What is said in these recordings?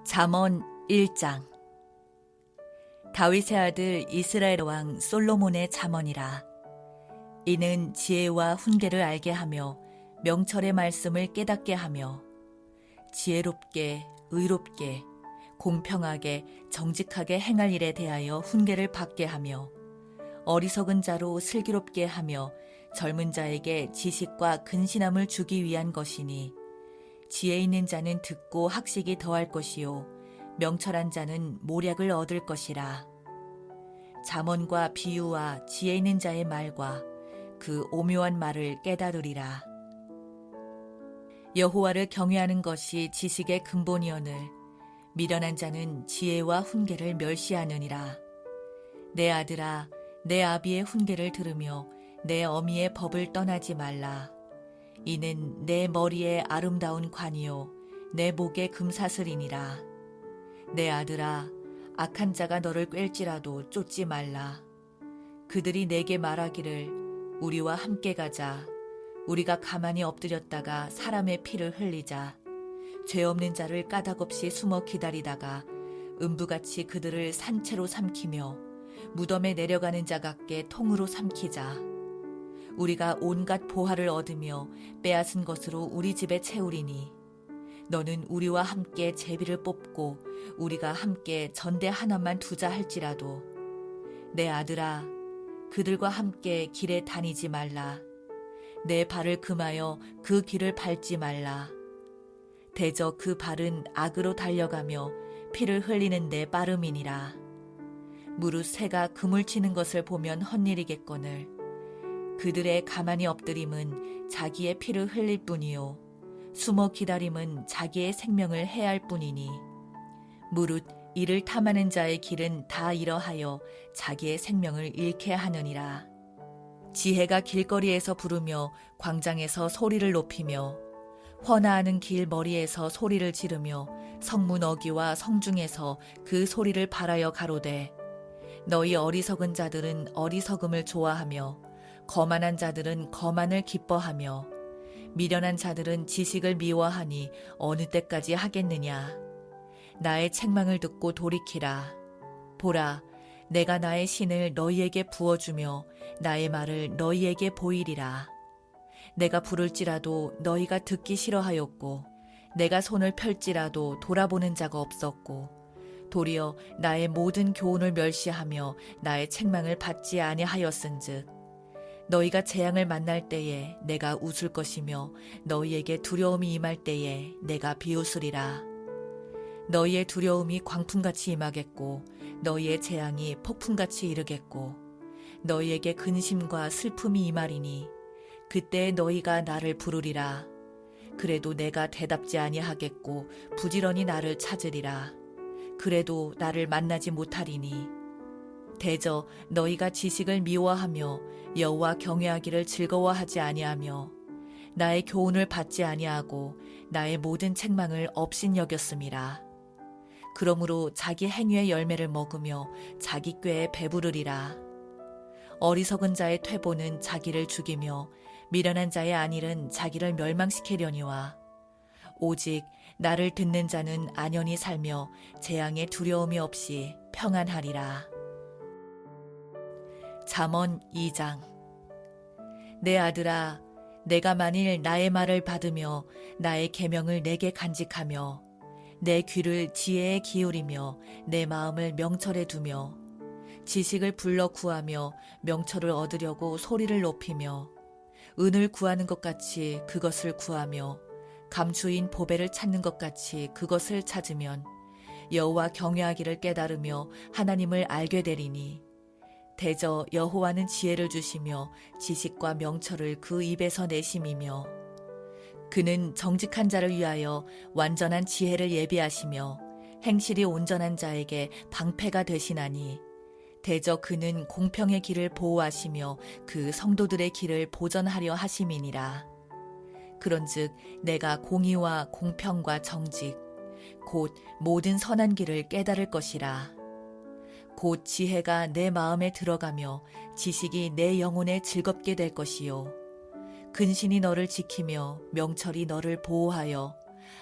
잠언 1장. 다윗의 아들 이스라엘 왕 솔로몬의 잠언이라. 이는 지혜와 훈계를 알게 하며 명철의 말씀을 깨닫게 하며 지혜롭게 의롭게 공평하게 정직하게 행할 일에 대하여 훈계를 받게 하며 어리석은 자로 슬기롭게 하며 젊은 자에게 지식과 근신함을 주기 위한 것이니 지혜 있는 자는 듣고 학식이 더할 것이요 명철한 자는 모략을 얻을 것이라. 잠언과 비유와 지혜 있는 자의 말과 그 오묘한 말을 깨달으리라. 여호와를 경외하는 것이 지식의 근본이오늘 미련한 자는 지혜와 훈계를 멸시하느니라. 내 아들아, 내 아비의 훈계를 들으며 내 어미의 법을 떠나지 말라. 이는 내 머리에 아름다운 관이요 내 목에 금사슬이니라. 내 아들아, 악한 자가 너를 꿰일지라도 쫓지 말라. 그들이 내게 말하기를 우리와 함께 가자. 우리가 가만히 엎드렸다가 사람의 피를 흘리자. 죄 없는 자를 까닭없이 숨어 기다리다가 음부같이 그들을 산채로 삼키며 무덤에 내려가는 자 같게 통으로 삼키자. 우리가 온갖 보화를 얻으며 빼앗은 것으로 우리 집에 채우리니 너는 우리와 함께 제비를 뽑고 우리가 함께 전대 하나만 두자 할지라도 내 아들아, 그들과 함께 길에 다니지 말라. 내 발을 금하여 그 길을 밟지 말라. 대저 그 발은 악으로 달려가며 피를 흘리는 데 빠름이니라. 무릇 새가 그물 치는 것을 보면 헛일이겠거늘 그들의 가만히 엎드림은 자기의 피를 흘릴 뿐이요 숨어 기다림은 자기의 생명을 해할 뿐이니 무릇 이를 탐하는 자의 길은 다 이러하여 자기의 생명을 잃게 하느니라. 지혜가 길거리에서 부르며 광장에서 소리를 높이며 헌화하는 길 머리에서 소리를 지르며 성문 어귀와 성중에서 그 소리를 발하여 가로되 너희 어리석은 자들은 어리석음을 좋아하며 거만한 자들은 거만을 기뻐하며 미련한 자들은 지식을 미워하니 어느 때까지 하겠느냐. 나의 책망을 듣고 돌이키라. 보라, 내가 나의 신을 너희에게 부어주며 나의 말을 너희에게 보이리라. 내가 부를지라도 너희가 듣기 싫어하였고 내가 손을 펼지라도 돌아보는 자가 없었고 도리어 나의 모든 교훈을 멸시하며 나의 책망을 받지 아니하였은즉 너희가 재앙을 만날 때에 내가 웃을 것이며 너희에게 두려움이 임할 때에 내가 비웃으리라. 너희의 두려움이 광풍같이 임하겠고 너희의 재앙이 폭풍같이 이르겠고 너희에게 근심과 슬픔이 임하리니 그때 너희가 나를 부르리라. 그래도 내가 대답지 아니하겠고 부지런히 나를 찾으리라. 그래도 나를 만나지 못하리니 대저 너희가 지식을 미워하며 여호와 경외하기를 즐거워하지 아니하며 나의 교훈을 받지 아니하고 나의 모든 책망을 업신여겼음이라. 그러므로 자기 행위의 열매를 먹으며 자기 꾀에 배부르리라. 어리석은 자의 퇴보는 자기를 죽이며 미련한 자의 안일은 자기를 멸망시키려니와 오직 나를 듣는 자는 안연히 살며 재앙의 두려움이 없이 평안하리라. 잠언 2장. 내 아들아, 내가 만일 나의 말을 받으며 나의 계명을 내게 간직하며 내 귀를 지혜에 기울이며 내 마음을 명철에 두며 지식을 불러 구하며 명철을 얻으려고 소리를 높이며 은을 구하는 것 같이 그것을 구하며 감추인 보배를 찾는 것 같이 그것을 찾으면 여호와 경외하기를 깨달으며 하나님을 알게 되리니 대저 여호와는 지혜를 주시며 지식과 명철을 그 입에서 내심이며 그는 정직한 자를 위하여 완전한 지혜를 예비하시며 행실이 온전한 자에게 방패가 되시나니 대저 그는 공평의 길을 보호하시며 그 성도들의 길을 보전하려 하심이니라. 그런즉 내가 공의와 공평과 정직 곧 모든 선한 길을 깨달을 것이라. 곧 지혜가 내 마음에 들어가며 지식이 내 영혼에 즐겁게 될 것이요 근신이 너를 지키며 명철이 너를 보호하여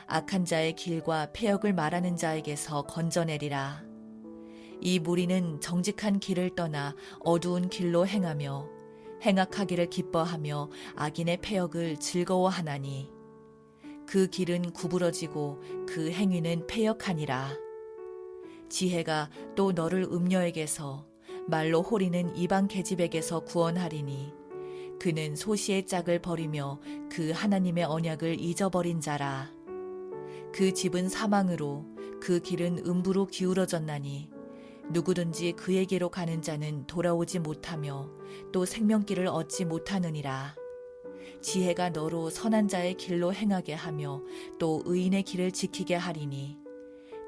악한 자의 길과 패역을 말하는 자에게서 건져내리라. 이 무리는 정직한 길을 떠나 어두운 길로 행하며 행악하기를 기뻐하며 악인의 패역을 즐거워하나니 그 길은 구부러지고 그 행위는 패역하니라. 지혜가 또 너를 음녀에게서 말로 호리는 이방 계집에게서 구원하리니 그는 소시의 짝을 버리며 그 하나님의 언약을 잊어버린 자라. 그 집은 사망으로 그 길은 음부로 기울어졌나니 누구든지 그에게로 가는 자는 돌아오지 못하며 또 생명길을 얻지 못하느니라. 지혜가 너로 선한 자의 길로 행하게 하며 또 의인의 길을 지키게 하리니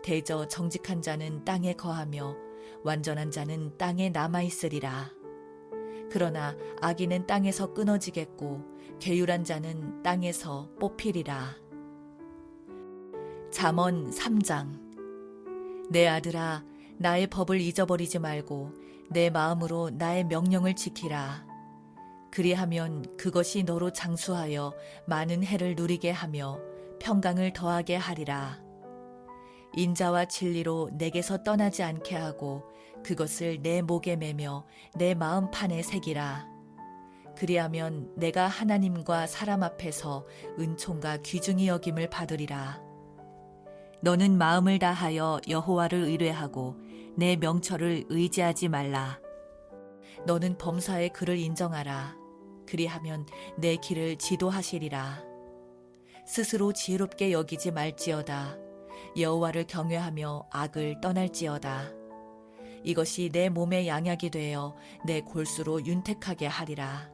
대저 정직한 자는 땅에 거하며 완전한 자는 땅에 남아있으리라. 그러나 악인은 땅에서 끊어지겠고 괴율한 자는 땅에서 뽑히리라. 잠언 3장. 내 아들아, 나의 법을 잊어버리지 말고 내 마음으로 나의 명령을 지키라. 그리하면 그것이 너로 장수하여 많은 해를 누리게 하며 평강을 더하게 하리라. 인자와 진리로 내게서 떠나지 않게 하고 그것을 내 목에 매며 내 마음판에 새기라. 그리하면 내가 하나님과 사람 앞에서 은총과 귀중히 여김을 받으리라. 너는 마음을 다하여 여호와를 의뢰하고 내 명철을 의지하지 말라. 너는 범사의 그를 인정하라. 그리하면 내 길을 지도하시리라. 스스로 지혜롭게 여기지 말지어다. 여호와를 경외하며 악을 떠날지어다. 이것이 내 몸의 양약이 되어 내 골수로 윤택하게 하리라.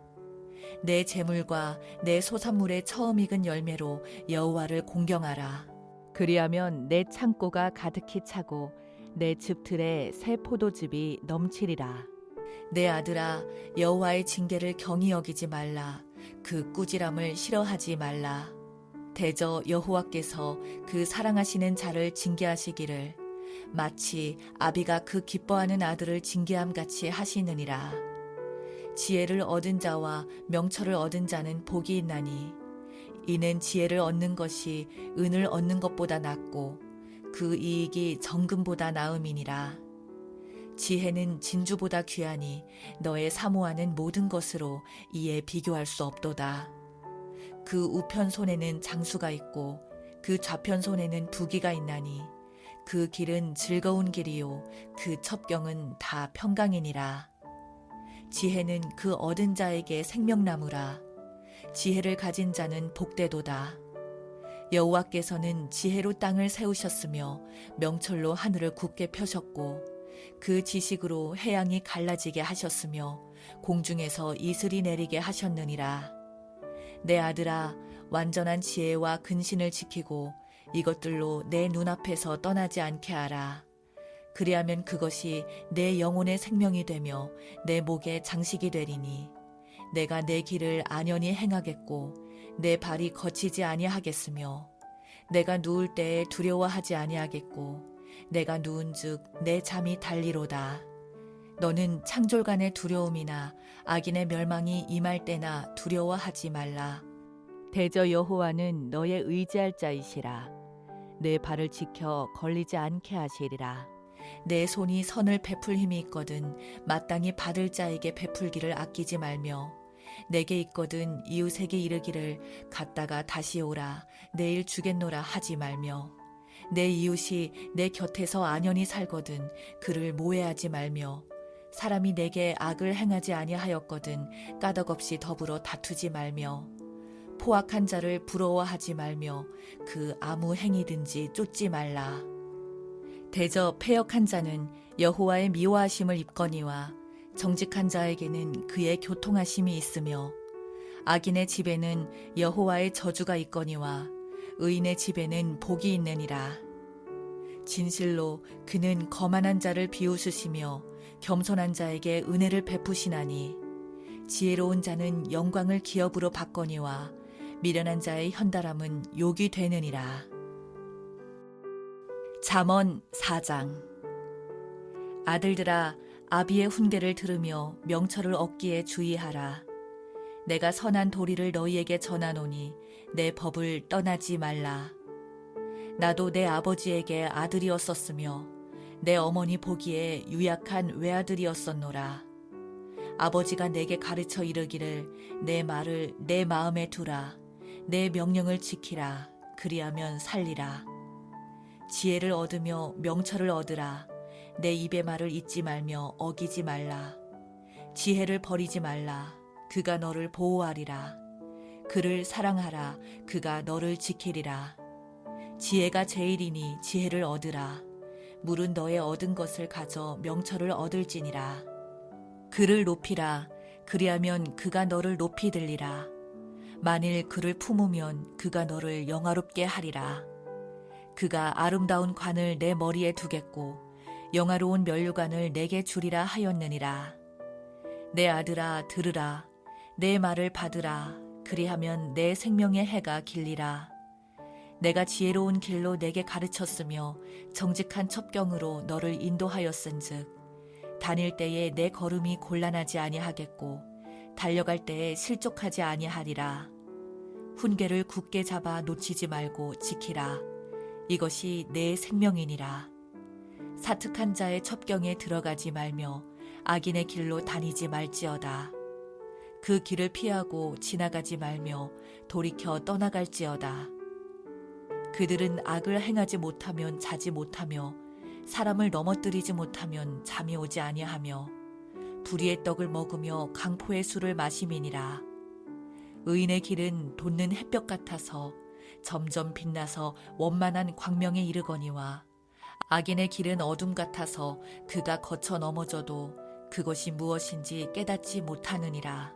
내 재물과 내 소산물의 처음 익은 열매로 여호와를 공경하라. 그리하면 내 창고가 가득히 차고 내 즙틀에 새 포도즙이 넘치리라. 내 아들아, 여호와의 징계를 경히 여기지 말라. 그 꾸지람을 싫어하지 말라. 대저 여호와께서 그 사랑하시는 자를 징계하시기를 마치 아비가 그 기뻐하는 아들을 징계함 같이 하시느니라. 지혜를 얻은 자와 명철을 얻은 자는 복이 있나니 이는 지혜를 얻는 것이 은을 얻는 것보다 낫고 그 이익이 정금보다 나음이니라. 지혜는 진주보다 귀하니 너의 사모하는 모든 것으로 이에 비교할 수 없도다. 그 우편 손에는 장수가 있고 그 좌편 손에는 부귀가 있나니 그 길은 즐거운 길이요 그 첩경은 다 평강이니라. 지혜는 그 얻은 자에게 생명나무라. 지혜를 가진 자는 복되도다. 여호와께서는 지혜로 땅을 세우셨으며 명철로 하늘을 굳게 펴셨고 그 지식으로 해양이 갈라지게 하셨으며 공중에서 이슬이 내리게 하셨느니라. 내 아들아, 완전한 지혜와 근신을 지키고 이것들로 내 눈앞에서 떠나지 않게 하라. 그리하면 그것이 내 영혼의 생명이 되며 내 목의 장식이 되리니 내가 내 길을 안연히 행하겠고 내 발이 거치지 아니하겠으며 내가 누울 때에 두려워하지 아니하겠고 내가 누운즉 내 잠이 달리로다. 너는 창졸간의 두려움이나 악인의 멸망이 임할 때나 두려워하지 말라. 대저 여호와는 너의 의지할 자이시라. 내 발을 지켜 걸리지 않게 하시리라. 내 손이 선을 베풀 힘이 있거든 마땅히 받을 자에게 베풀기를 아끼지 말며 내게 있거든 이웃에게 이르기를 갔다가 다시 오라 내일 주겠노라 하지 말며 내 이웃이 내 곁에서 안연히 살거든 그를 모해하지 말며 사람이 내게 악을 행하지 아니하였거든 까덕없이 더불어 다투지 말며 포악한 자를 부러워하지 말며 그 아무 행위든지 쫓지 말라. 대저 패역한 자는 여호와의 미워하심을 입거니와 정직한 자에게는 그의 교통하심이 있으며 악인의 집에는 여호와의 저주가 있거니와 의인의 집에는 복이 있느니라. 진실로 그는 거만한 자를 비웃으시며 겸손한 자에게 은혜를 베푸시나니 지혜로운 자는 영광을 기업으로 받거니와 미련한 자의 현달함은 욕이 되느니라. 잠언 4장. 아들들아, 아비의 훈계를 들으며 명철을 얻기에 주의하라. 내가 선한 도리를 너희에게 전하노니 내 법을 떠나지 말라. 나도 내 아버지에게 아들이었었으며 내 어머니 보기에 유약한 외아들이었었노라. 아버지가 내게 가르쳐 이르기를 내 말을 내 마음에 두라. 내 명령을 지키라. 그리하면 살리라. 지혜를 얻으며 명철을 얻으라. 내 입의 말을 잊지 말며 어기지 말라. 지혜를 버리지 말라. 그가 너를 보호하리라. 그를 사랑하라. 그가 너를 지키리라. 지혜가 제일이니 지혜를 얻으라. 물은 너의 얻은 것을 가져 명철을 얻을지니라. 그를 높이라. 그리하면 그가 너를 높이 들리라. 만일 그를 품으면 그가 너를 영화롭게 하리라. 그가 아름다운 관을 내 머리에 두겠고 영화로운 면류관을 내게 주리라 하였느니라. 내 아들아 들으라. 내 말을 받으라. 그리하면 내 생명의 해가 길리라. 내가 지혜로운 길로 내게 가르쳤으며 정직한 첩경으로 너를 인도하였은즉 다닐 때에 내 걸음이 곤란하지 아니하겠고 달려갈 때에 실족하지 아니하리라. 훈계를 굳게 잡아 놓치지 말고 지키라. 이것이 내 생명이니라. 사특한 자의 첩경에 들어가지 말며 악인의 길로 다니지 말지어다. 그 길을 피하고 지나가지 말며 돌이켜 떠나갈지어다. 그들은 악을 행하지 못하면 자지 못하며 사람을 넘어뜨리지 못하면 잠이 오지 아니하며 불의의 떡을 먹으며 강포의 술을 마심이니라. 의인의 길은 돋는 햇볕 같아서 점점 빛나서 원만한 광명에 이르거니와 악인의 길은 어둠 같아서 그가 거쳐 넘어져도 그것이 무엇인지 깨닫지 못하느니라.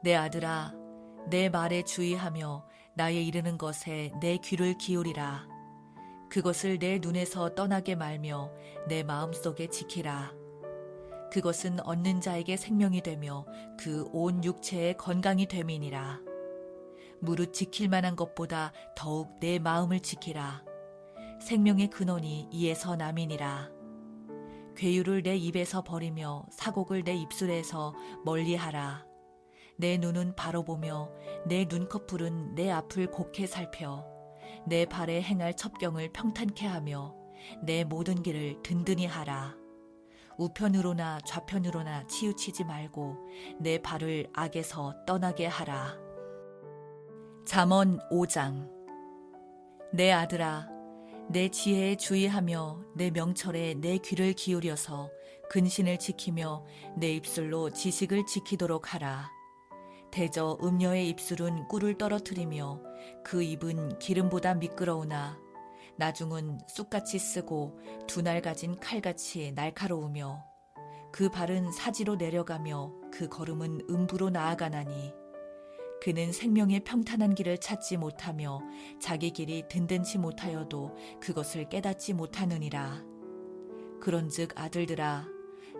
내 아들아, 내 말에 주의하며 나의 이르는 것에 내 귀를 기울이라. 그것을 내 눈에서 떠나게 말며 내 마음속에 지키라. 그것은 얻는 자에게 생명이 되며 그 온 육체의 건강이 됨이니라. 무릇 지킬 만한 것보다 더욱 내 마음을 지키라. 생명의 근원이 이에서 남이니라. 괴유를 내 입에서 버리며 사곡을 내 입술에서 멀리하라. 내 눈은 바로 보며 내 눈꺼풀은 내 앞을 곱게 살펴 내 발에 행할 첩경을 평탄케 하며 내 모든 길을 든든히 하라. 우편으로나 좌편으로나 치우치지 말고 내 발을 악에서 떠나게 하라. 잠언 5장. 내 아들아, 내 지혜에 주의하며 내 명철에 내 귀를 기울여서 근신을 지키며 내 입술로 지식을 지키도록 하라. 대저 음녀의 입술은 꿀을 떨어뜨리며 그 입은 기름보다 미끄러우나 나중은 쑥같이 쓰고 두 날 가진 칼같이 날카로우며 그 발은 사지로 내려가며 그 걸음은 음부로 나아가나니 그는 생명의 평탄한 길을 찾지 못하며 자기 길이 든든치 못하여도 그것을 깨닫지 못하느니라. 그런즉 아들들아,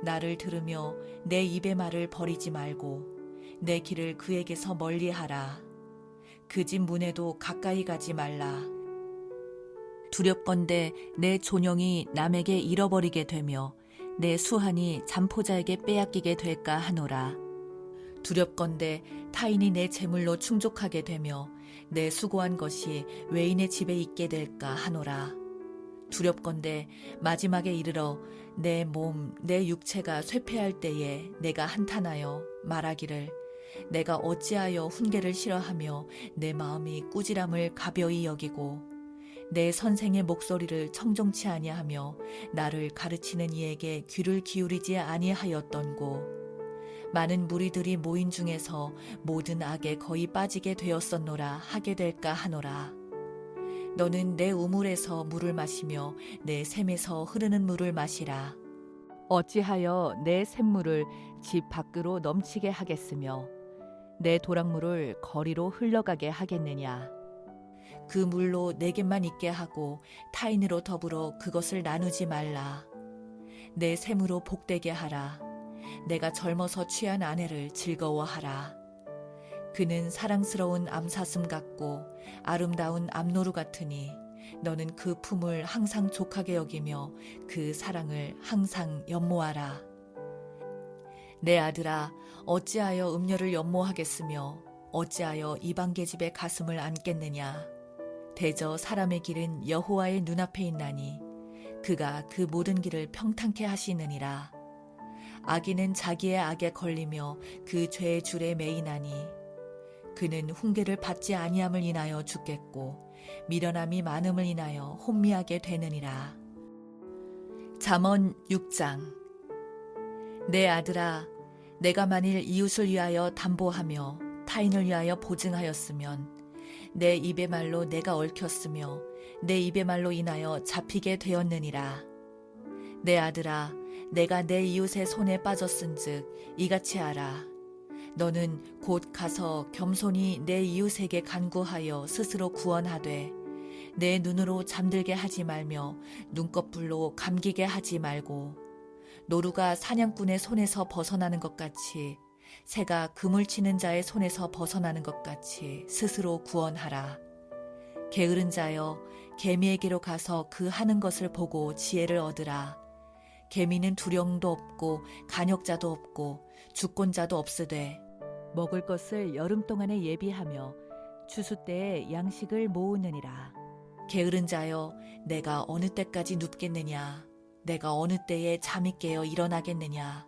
나를 들으며 내 입의 말을 버리지 말고 내 길을 그에게서 멀리하라. 그 집 문에도 가까이 가지 말라. 두렵건대 내 존영이 남에게 잃어버리게 되며 내 수한이 잠포자에게 빼앗기게 될까 하노라. 두렵건대 타인이 내 재물로 충족하게 되며 내 수고한 것이 외인의 집에 있게 될까 하노라. 두렵건대 마지막에 이르러 내 몸, 내 육체가 쇠폐할 때에 내가 한탄하여 말하기를 내가 어찌하여 훈계를 싫어하며 내 마음이 꾸지람을 가벼이 여기고 내 선생의 목소리를 청종치 아니하며 나를 가르치는 이에게 귀를 기울이지 아니하였던고. 많은 무리들이 모인 중에서 모든 악에 거의 빠지게 되었었노라 하게 될까 하노라. 너는 내 우물에서 물을 마시며 내 샘에서 흐르는 물을 마시라. 어찌하여 내 샘물을 집 밖으로 넘치게 하겠으며 내 도랑물을 거리로 흘러가게 하겠느냐. 그 물로 내게만 있게 하고 타인으로 더불어 그것을 나누지 말라. 내 샘으로 복되게 하라. 내가 젊어서 취한 아내를 즐거워하라. 그는 사랑스러운 암사슴 같고 아름다운 암노루 같으니 너는 그 품을 항상 족하게 여기며 그 사랑을 항상 연모하라. 내 아들아, 어찌하여 음녀를 연모하겠으며 어찌하여 이방계집의 가슴을 안겠느냐. 대저 사람의 길은 여호와의 눈앞에 있나니 그가 그 모든 길을 평탄케 하시느니라. 악인은 자기의 악에 걸리며 그 죄의 줄에 매이나니 그는 훈계를 받지 아니함을 인하여 죽겠고 미련함이 많음을 인하여 혼미하게 되느니라. 잠언 6장. 내 아들아, 내가 만일 이웃을 위하여 담보하며 타인을 위하여 보증하였으면 내 입의 말로 내가 얽혔으며 내 입의 말로 인하여 잡히게 되었느니라. 내 아들아, 내가 내 이웃의 손에 빠졌은즉 이같이 하라. 너는 곧 가서 겸손히 내 이웃에게 간구하여 스스로 구원하되 내 눈으로 잠들게 하지 말며 눈꺼풀로 감기게 하지 말고 노루가 사냥꾼의 손에서 벗어나는 것 같이 새가 그물 치는 자의 손에서 벗어나는 것 같이 스스로 구원하라. 게으른 자여, 개미에게로 가서 그 하는 것을 보고 지혜를 얻으라. 개미는 두령도 없고 간역자도 없고 주권자도 없으되 먹을 것을 여름 동안에 예비하며 추수 때에 양식을 모으느니라. 게으른 자여, 내가 어느 때까지 눕겠느냐? 내가 어느 때에 잠이 깨어 일어나겠느냐?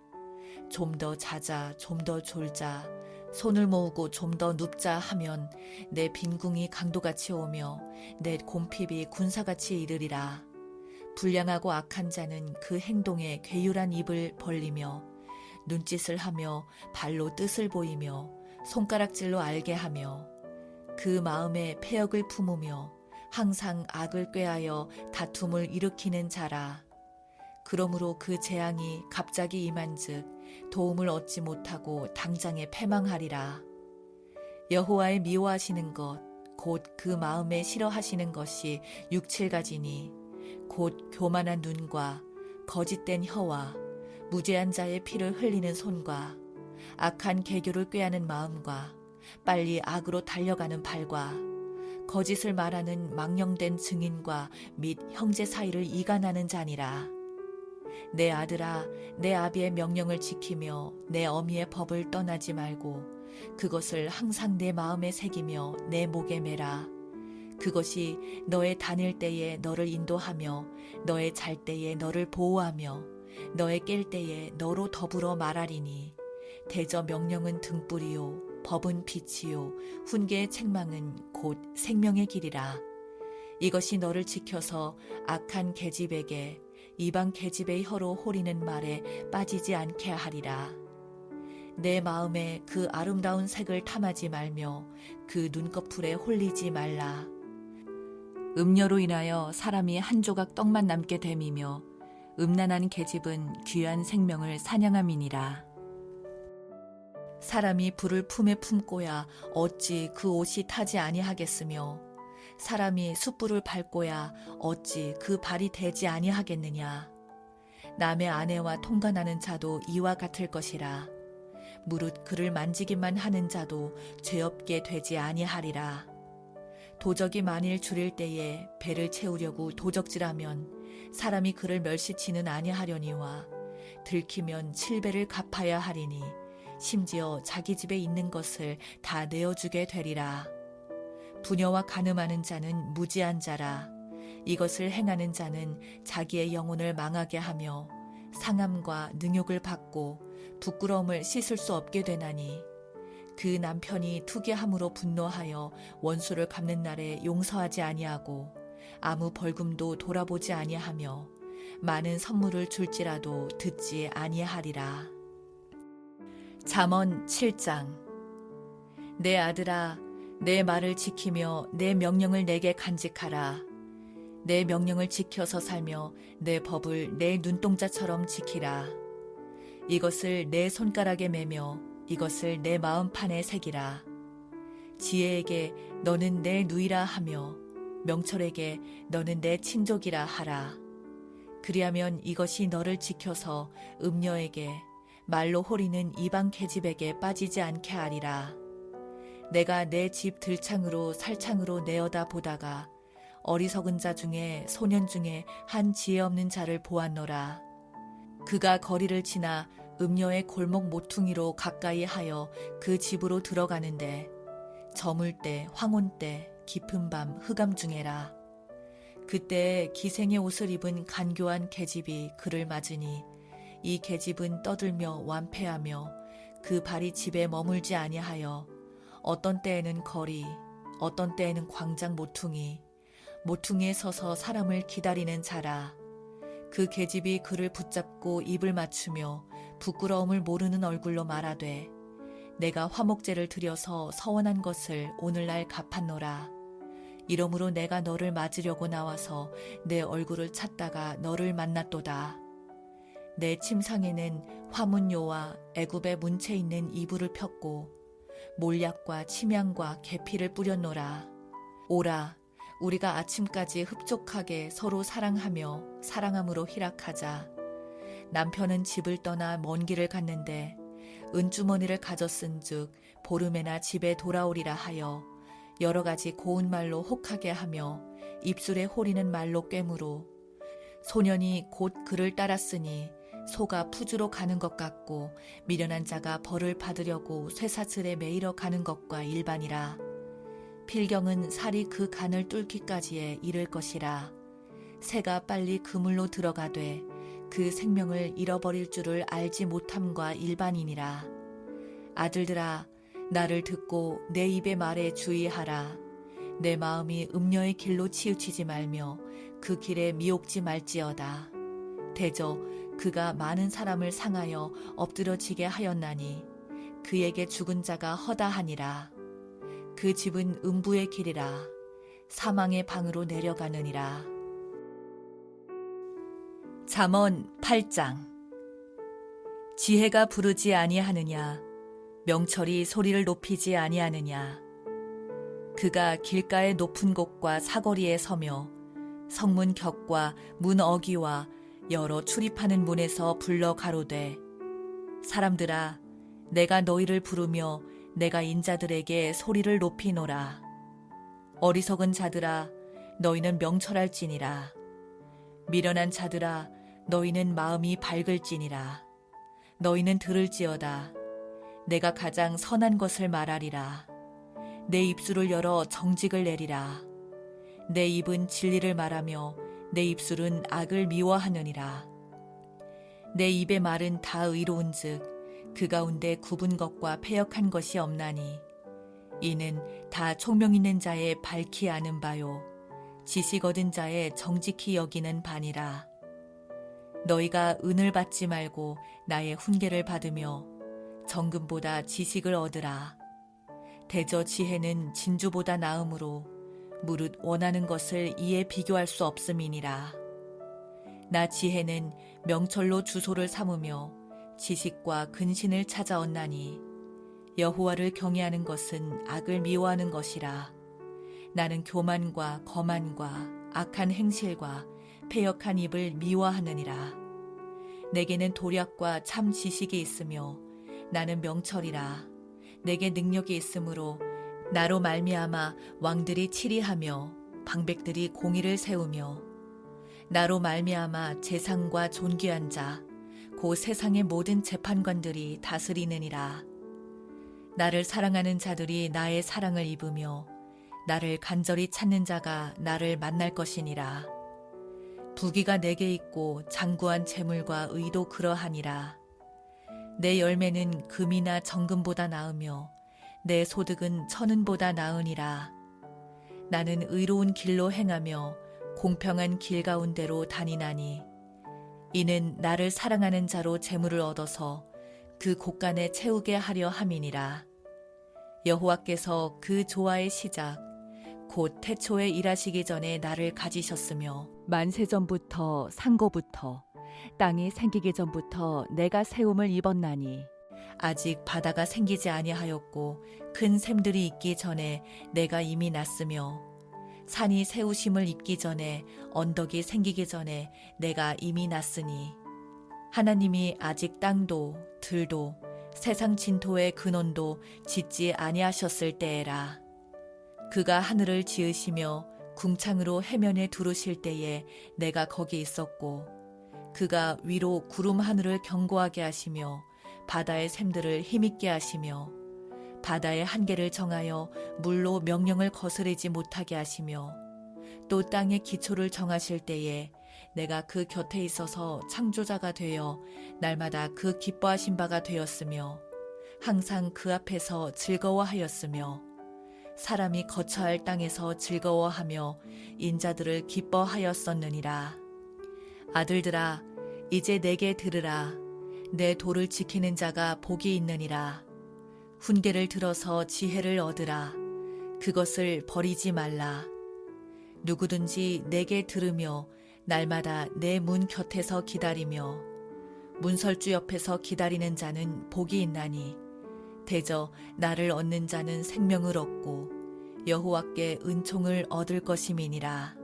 좀 더 자자, 좀 더 졸자, 손을 모으고 좀 더 눕자 하면 내 빈궁이 강도같이 오며 내 곰핍이 군사같이 이르리라. 불량하고 악한 자는 그 행동에 괴율한 입을 벌리며 눈짓을 하며 발로 뜻을 보이며 손가락질로 알게 하며 그 마음에 패역을 품으며 항상 악을 꾀하여 다툼을 일으키는 자라. 그러므로 그 재앙이 갑자기 임한즉 도움을 얻지 못하고 당장에 패망하리라. 여호와의 미워하시는 것 곧 그 마음에 싫어하시는 것이 6, 7가지니 곧 교만한 눈과 거짓된 혀와 무죄한 자의 피를 흘리는 손과 악한 계교를 꾀하는 마음과 빨리 악으로 달려가는 발과 거짓을 말하는 망령된 증인과 및 형제 사이를 이간하는 자니라. 내 아들아, 내 아비의 명령을 지키며 내 어미의 법을 떠나지 말고 그것을 항상 내 마음에 새기며 내 목에 매라. 그것이 너의 다닐 때에 너를 인도하며 너의 잘 때에 너를 보호하며 너의 깰 때에 너로 더불어 말하리니 대저 명령은 등불이요 법은 빛이요 훈계의 책망은 곧 생명의 길이라. 이것이 너를 지켜서 악한 계집에게 이방 계집의 혀로 호리는 말에 빠지지 않게 하리라. 내 마음에 그 아름다운 색을 탐하지 말며 그 눈꺼풀에 홀리지 말라. 음료로 인하여 사람이 한 조각 떡만 남게 됨이며 음란한 계집은 귀한 생명을 사냥함이니라. 사람이 불을 품에 품고야 어찌 그 옷이 타지 아니하겠으며 사람이 숯불을 밟고야 어찌 그 발이 되지 아니하겠느냐. 남의 아내와 통관하는 자도 이와 같을 것이라. 무릇 그를 만지기만 하는 자도 죄 없게 되지 아니하리라. 도적이 만일 줄일 때에 배를 채우려고 도적질하면 사람이 그를 멸시치는 아니하려니와 들키면 7배를 갚아야 하리니 심지어 자기 집에 있는 것을 다 내어주게 되리라. 부녀와 간음하는 자는 무지한 자라. 이것을 행하는 자는 자기의 영혼을 망하게 하며 상함과 능욕을 받고 부끄러움을 씻을 수 없게 되나니 그 남편이 투기함으로 분노하여 원수를 갚는 날에 용서하지 아니하고 아무 벌금도 돌아보지 아니하며 많은 선물을 줄지라도 듣지 아니하리라. 잠언 7장. 내 아들아, 내 말을 지키며 내 명령을 내게 간직하라. 내 명령을 지켜서 살며 내 법을 내 눈동자처럼 지키라. 이것을 내 손가락에 매며 이것을 내 마음판에 새기라. 지혜에게 너는 내 누이라 하며 명철에게 너는 내 친족이라 하라. 그리하면 이것이 너를 지켜서 음녀에게 말로 호리는 이방 계집에게 빠지지 않게 하리라. 내가 내 집 들창으로 살창으로 내어다 보다가 어리석은 자 중에 소년 중에 한 지혜 없는 자를 보았노라. 그가 거리를 지나 음녀의 골목 모퉁이로 가까이 하여 그 집으로 들어가는데 저물 때, 황혼 때, 깊은 밤 흑암 중에라. 그때 기생의 옷을 입은 간교한 계집이 그를 맞으니 이 계집은 떠들며 완패하며 그 발이 집에 머물지 아니하여 어떤 때에는 거리, 어떤 때에는 광장 모퉁이에 서서 사람을 기다리는 자라. 그 계집이 그를 붙잡고 입을 맞추며 부끄러움을 모르는 얼굴로 말하되 내가 화목제를 드려서 서원한 것을 오늘날 갚았노라. 이러므로 내가 너를 맞으려고 나와서 내 얼굴을 찾다가 너를 만났도다. 내 침상에는 화문요와 애굽의 문체 있는 이불을 폈고 몰약과 침향과 계피를 뿌렸노라. 오라, 우리가 아침까지 흡족하게 서로 사랑하며 사랑함으로 희락하자. 남편은 집을 떠나 먼 길을 갔는데 은주머니를 가졌은즉 보름에나 집에 돌아오리라 하여 여러 가지 고운 말로 혹하게 하며 입술에 호리는 말로 꿰무로 소년이 곧 그를 따랐으니 소가 푸주로 가는 것 같고 미련한 자가 벌을 받으려고 쇠사슬에 매이러 가는 것과 일반이라. 필경은 살이 그 간을 뚫기까지에 이를 것이라. 새가 빨리 그물로 들어가되 그 생명을 잃어버릴 줄을 알지 못함과 일반이니라. 아들들아, 나를 듣고 내 입의 말에 주의하라. 내 마음이 음녀의 길로 치우치지 말며 그 길에 미혹지 말지어다. 대저 그가 많은 사람을 상하여 엎드러지게 하였나니 그에게 죽은 자가 허다하니라. 그 집은 음부의 길이라. 사망의 방으로 내려가느니라. 잠언 8장. 지혜가 부르지 아니하느냐, 명철이 소리를 높이지 아니하느냐. 그가 길가의 높은 곳과 사거리에 서며 성문 격과 문 어귀와 여러 출입하는 문에서 불러 가로되 사람들아, 내가 너희를 부르며 내가 인자들에게 소리를 높이노라. 어리석은 자들아, 너희는 명철할지니라. 미련한 자들아, 너희는 마음이 밝을지니라. 너희는 들을지어다. 내가 가장 선한 것을 말하리라. 내 입술을 열어 정직을 내리라. 내 입은 진리를 말하며 내 입술은 악을 미워하느니라. 내 입의 말은 다 의로운즉 그 가운데 굽은 것과 패역한 것이 없나니 이는 다 총명 있는 자의 밝히 아는 바요 지식 얻은 자의 정직히 여기는 바니라. 너희가 은을 받지 말고 나의 훈계를 받으며 정금보다 지식을 얻으라. 대저 지혜는 진주보다 나음으로 무릇 원하는 것을 이에 비교할 수 없음이니라. 나 지혜는 명철로 주소를 삼으며 지식과 근신을 찾아왔나니 여호와를 경외하는 것은 악을 미워하는 것이라. 나는 교만과 거만과 악한 행실과 패역한 입을 미워하느니라. 내게는 도략과 참 지식이 있으며 나는 명철이라. 내게 능력이 있으므로 나로 말미암아 왕들이 치리하며 방백들이 공의를 세우며 나로 말미암아 재상과 존귀한 자 곧 세상의 모든 재판관들이 다스리느니라. 나를 사랑하는 자들이 나의 사랑을 입으며 나를 간절히 찾는 자가 나를 만날 것이니라. 부귀가 내게 있고 장구한 재물과 의도 그러하니라. 내 열매는 금이나 정금보다 나으며 내 소득은 천은보다 나으니라. 나는 의로운 길로 행하며 공평한 길 가운데로 다니나니 이는 나를 사랑하는 자로 재물을 얻어서 그 곳간에 채우게 하려 함이니라. 여호와께서 그 조화의 시작 곧 태초에 일하시기 전에 나를 가지셨으며 만세전부터 상고부터 땅이 생기기 전부터 내가 세움을 입었나니 아직 바다가 생기지 아니하였고 큰 샘들이 있기 전에 내가 이미 났으며 산이 세우심을 입기 전에 언덕이 생기기 전에 내가 이미 났으니 하나님이 아직 땅도 들도 세상 진토의 근원도 짓지 아니하셨을 때에라. 그가 하늘을 지으시며 궁창으로 해면에 두르실 때에 내가 거기 있었고 그가 위로 구름 하늘을 견고하게 하시며 바다의 샘들을 힘있게 하시며 바다의 한계를 정하여 물로 명령을 거스르지 못하게 하시며 또 땅의 기초를 정하실 때에 내가 그 곁에 있어서 창조자가 되어 날마다 그 기뻐하신 바가 되었으며 항상 그 앞에서 즐거워하였으며 사람이 거처할 땅에서 즐거워하며 인자들을 기뻐하였었느니라. 아들들아, 이제 내게 들으라. 내 도를 지키는 자가 복이 있느니라. 훈계를 들어서 지혜를 얻으라. 그것을 버리지 말라. 누구든지 내게 들으며 날마다 내 문 곁에서 기다리며 문설주 옆에서 기다리는 자는 복이 있나니 대저 나를 얻는 자는 생명을 얻고 여호와께 은총을 얻을 것임이니라.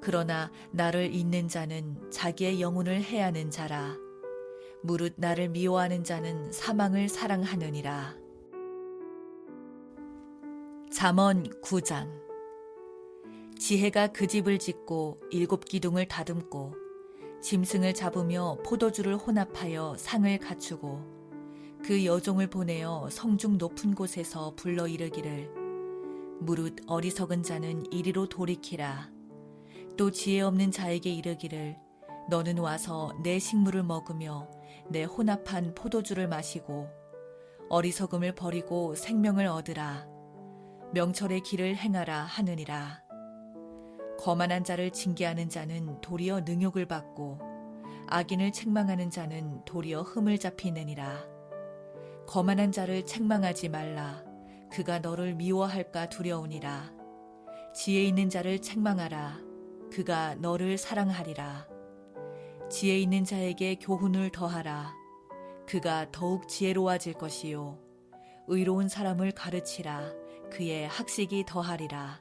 그러나 나를 잊는 자는 자기의 영혼을 해하는 자라. 무릇 나를 미워하는 자는 사망을 사랑하느니라. 잠언 9장. 지혜가 그 집을 짓고 7 기둥을 다듬고 짐승을 잡으며 포도주를 혼합하여 상을 갖추고 그 여종을 보내어 성중 높은 곳에서 불러 이르기를 무릇 어리석은 자는 이리로 돌이키라. 또 지혜 없는 자에게 이르기를 너는 와서 내 식물을 먹으며 내 혼합한 포도주를 마시고 어리석음을 버리고 생명을 얻으라. 명철의 길을 행하라 하느니라. 거만한 자를 징계하는 자는 도리어 능욕을 받고 악인을 책망하는 자는 도리어 흠을 잡히느니라. 거만한 자를 책망하지 말라. 그가 너를 미워할까 두려우니라. 지혜 있는 자를 책망하라. 그가 너를 사랑하리라. 지혜 있는 자에게 교훈을 더하라. 그가 더욱 지혜로워질 것이요. 의로운 사람을 가르치라. 그의 학식이 더하리라.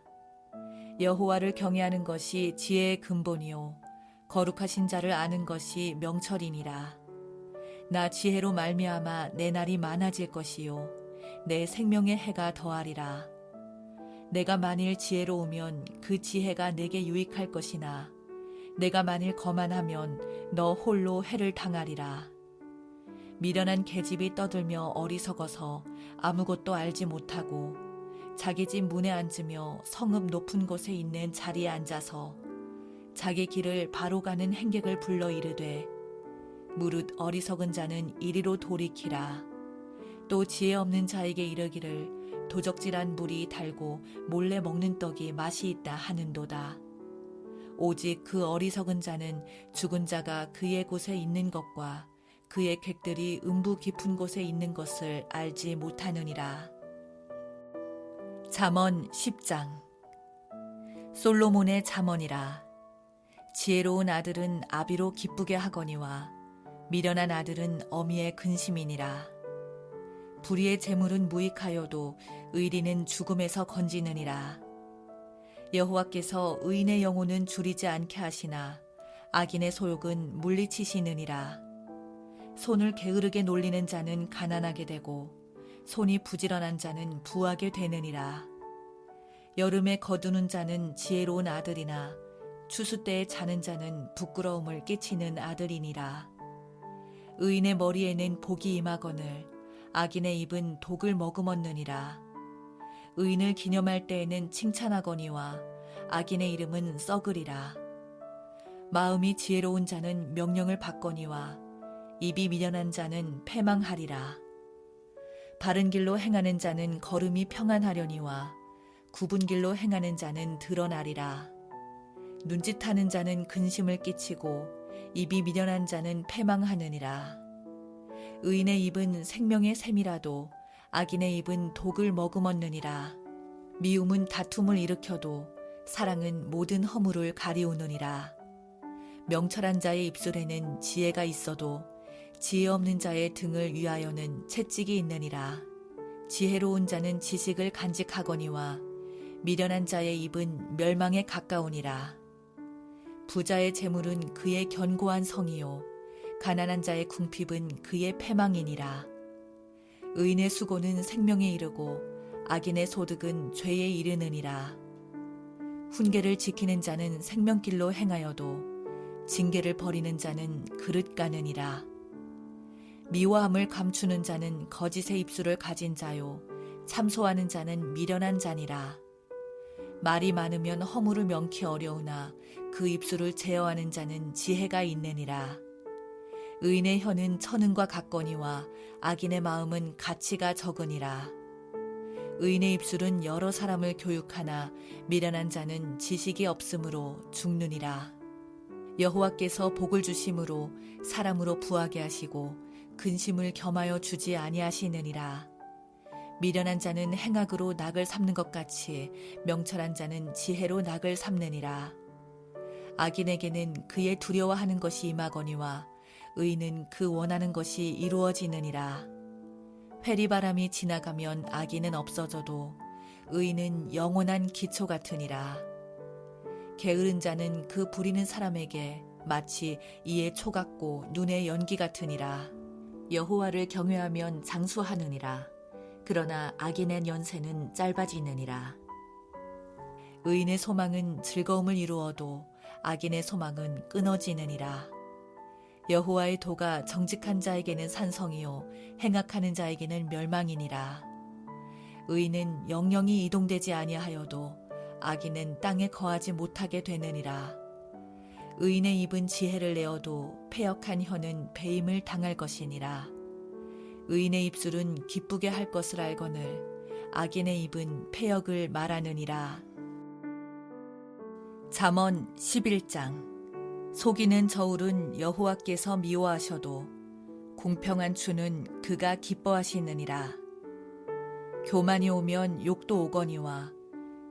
여호와를 경외하는 것이 지혜의 근본이요 거룩하신 자를 아는 것이 명철이니라. 나 지혜로 말미암아 내 날이 많아질 것이요 내 생명의 해가 더하리라. 내가 만일 지혜로우면 그 지혜가 내게 유익할 것이나 내가 만일 거만하면 너 홀로 해를 당하리라. 미련한 계집이 떠들며 어리석어서 아무것도 알지 못하고 자기 집 문에 앉으며 성읍 높은 곳에 있는 자리에 앉아서 자기 길을 바로 가는 행객을 불러 이르되 무릇 어리석은 자는 이리로 돌이키라. 또 지혜 없는 자에게 이르기를 도적질한 물이 달고 몰래 먹는 떡이 맛이 있다 하는도다. 오직 그 어리석은 자는 죽은 자가 그의 곳에 있는 것과 그의 객들이 음부 깊은 곳에 있는 것을 알지 못하느니라. 잠언 10장. 솔로몬의 잠언이라. 지혜로운 아들은 아비로 기쁘게 하거니와 미련한 아들은 어미의 근심이니라. 불의의 재물은 무익하여도 의리는 죽음에서 건지느니라. 여호와께서 의인의 영혼은 줄이지 않게 하시나 악인의 소욕은 물리치시느니라. 손을 게으르게 놀리는 자는 가난하게 되고 손이 부지런한 자는 부하게 되느니라. 여름에 거두는 자는 지혜로운 아들이나 추수 때에 자는 자는 부끄러움을 끼치는 아들이니라. 의인의 머리에는 복이 임하거늘 악인의 입은 독을 머금었느니라. 의인을 기념할 때에는 칭찬하거니와 악인의 이름은 썩으리라. 마음이 지혜로운 자는 명령을 받거니와 입이 미련한 자는 패망하리라. 바른 길로 행하는 자는 걸음이 평안하려니와 굽은 길로 행하는 자는 드러나리라. 눈짓하는 자는 근심을 끼치고 입이 미련한 자는 패망하느니라. 의인의 입은 생명의 샘이라도 악인의 입은 독을 머금었느니라. 미움은 다툼을 일으켜도 사랑은 모든 허물을 가리우느니라. 명철한 자의 입술에는 지혜가 있어도 지혜 없는 자의 등을 위하여는 채찍이 있느니라. 지혜로운 자는 지식을 간직하거니와 미련한 자의 입은 멸망에 가까우니라. 부자의 재물은 그의 견고한 성이요 가난한 자의 궁핍은 그의 패망이니라. 의인의 수고는 생명에 이르고 악인의 소득은 죄에 이르느니라. 훈계를 지키는 자는 생명길로 행하여도 징계를 버리는 자는 그릇 가느니라. 미워함을 감추는 자는 거짓의 입술을 가진 자요 참소하는 자는 미련한 자니라. 말이 많으면 허물을 명키 어려우나 그 입술을 제어하는 자는 지혜가 있느니라. 의인의 혀는 천은과 같거니와 악인의 마음은 가치가 적으니라. 의인의 입술은 여러 사람을 교육하나 미련한 자는 지식이 없으므로 죽느니라. 여호와께서 복을 주심으로 사람으로 부하게 하시고 근심을 겸하여 주지 아니하시느니라. 미련한 자는 행악으로 낙을 삼는 것 같이 명철한 자는 지혜로 낙을 삼느니라. 악인에게는 그의 두려워하는 것이 임하거니와 의인은 그 원하는 것이 이루어지느니라. 회리바람이 지나가면 악인은 없어져도 의인은 영원한 기초 같으니라. 게으른 자는 그 부리는 사람에게 마치 이에 초 같고 눈에 연기 같으니라. 여호와를 경외하면 장수하느니라. 그러나 악인의 연세는 짧아지느니라. 의인의 소망은 즐거움을 이루어도 악인의 소망은 끊어지느니라. 여호와의 도가 정직한 자에게는 산성이요 행악하는 자에게는 멸망이니라. 의인은 영영이 이동되지 아니하여도 악인은 땅에 거하지 못하게 되느니라. 의인의 입은 지혜를 내어도 패역한 혀는 배임을 당할 것이니라. 의인의 입술은 기쁘게 할 것을 알거늘 악인의 입은 패역을 말하느니라. 잠언 11장. 속이는 저울은 여호와께서 미워하셔도 공평한 주는 그가 기뻐하시느니라. 교만이 오면 욕도 오거니와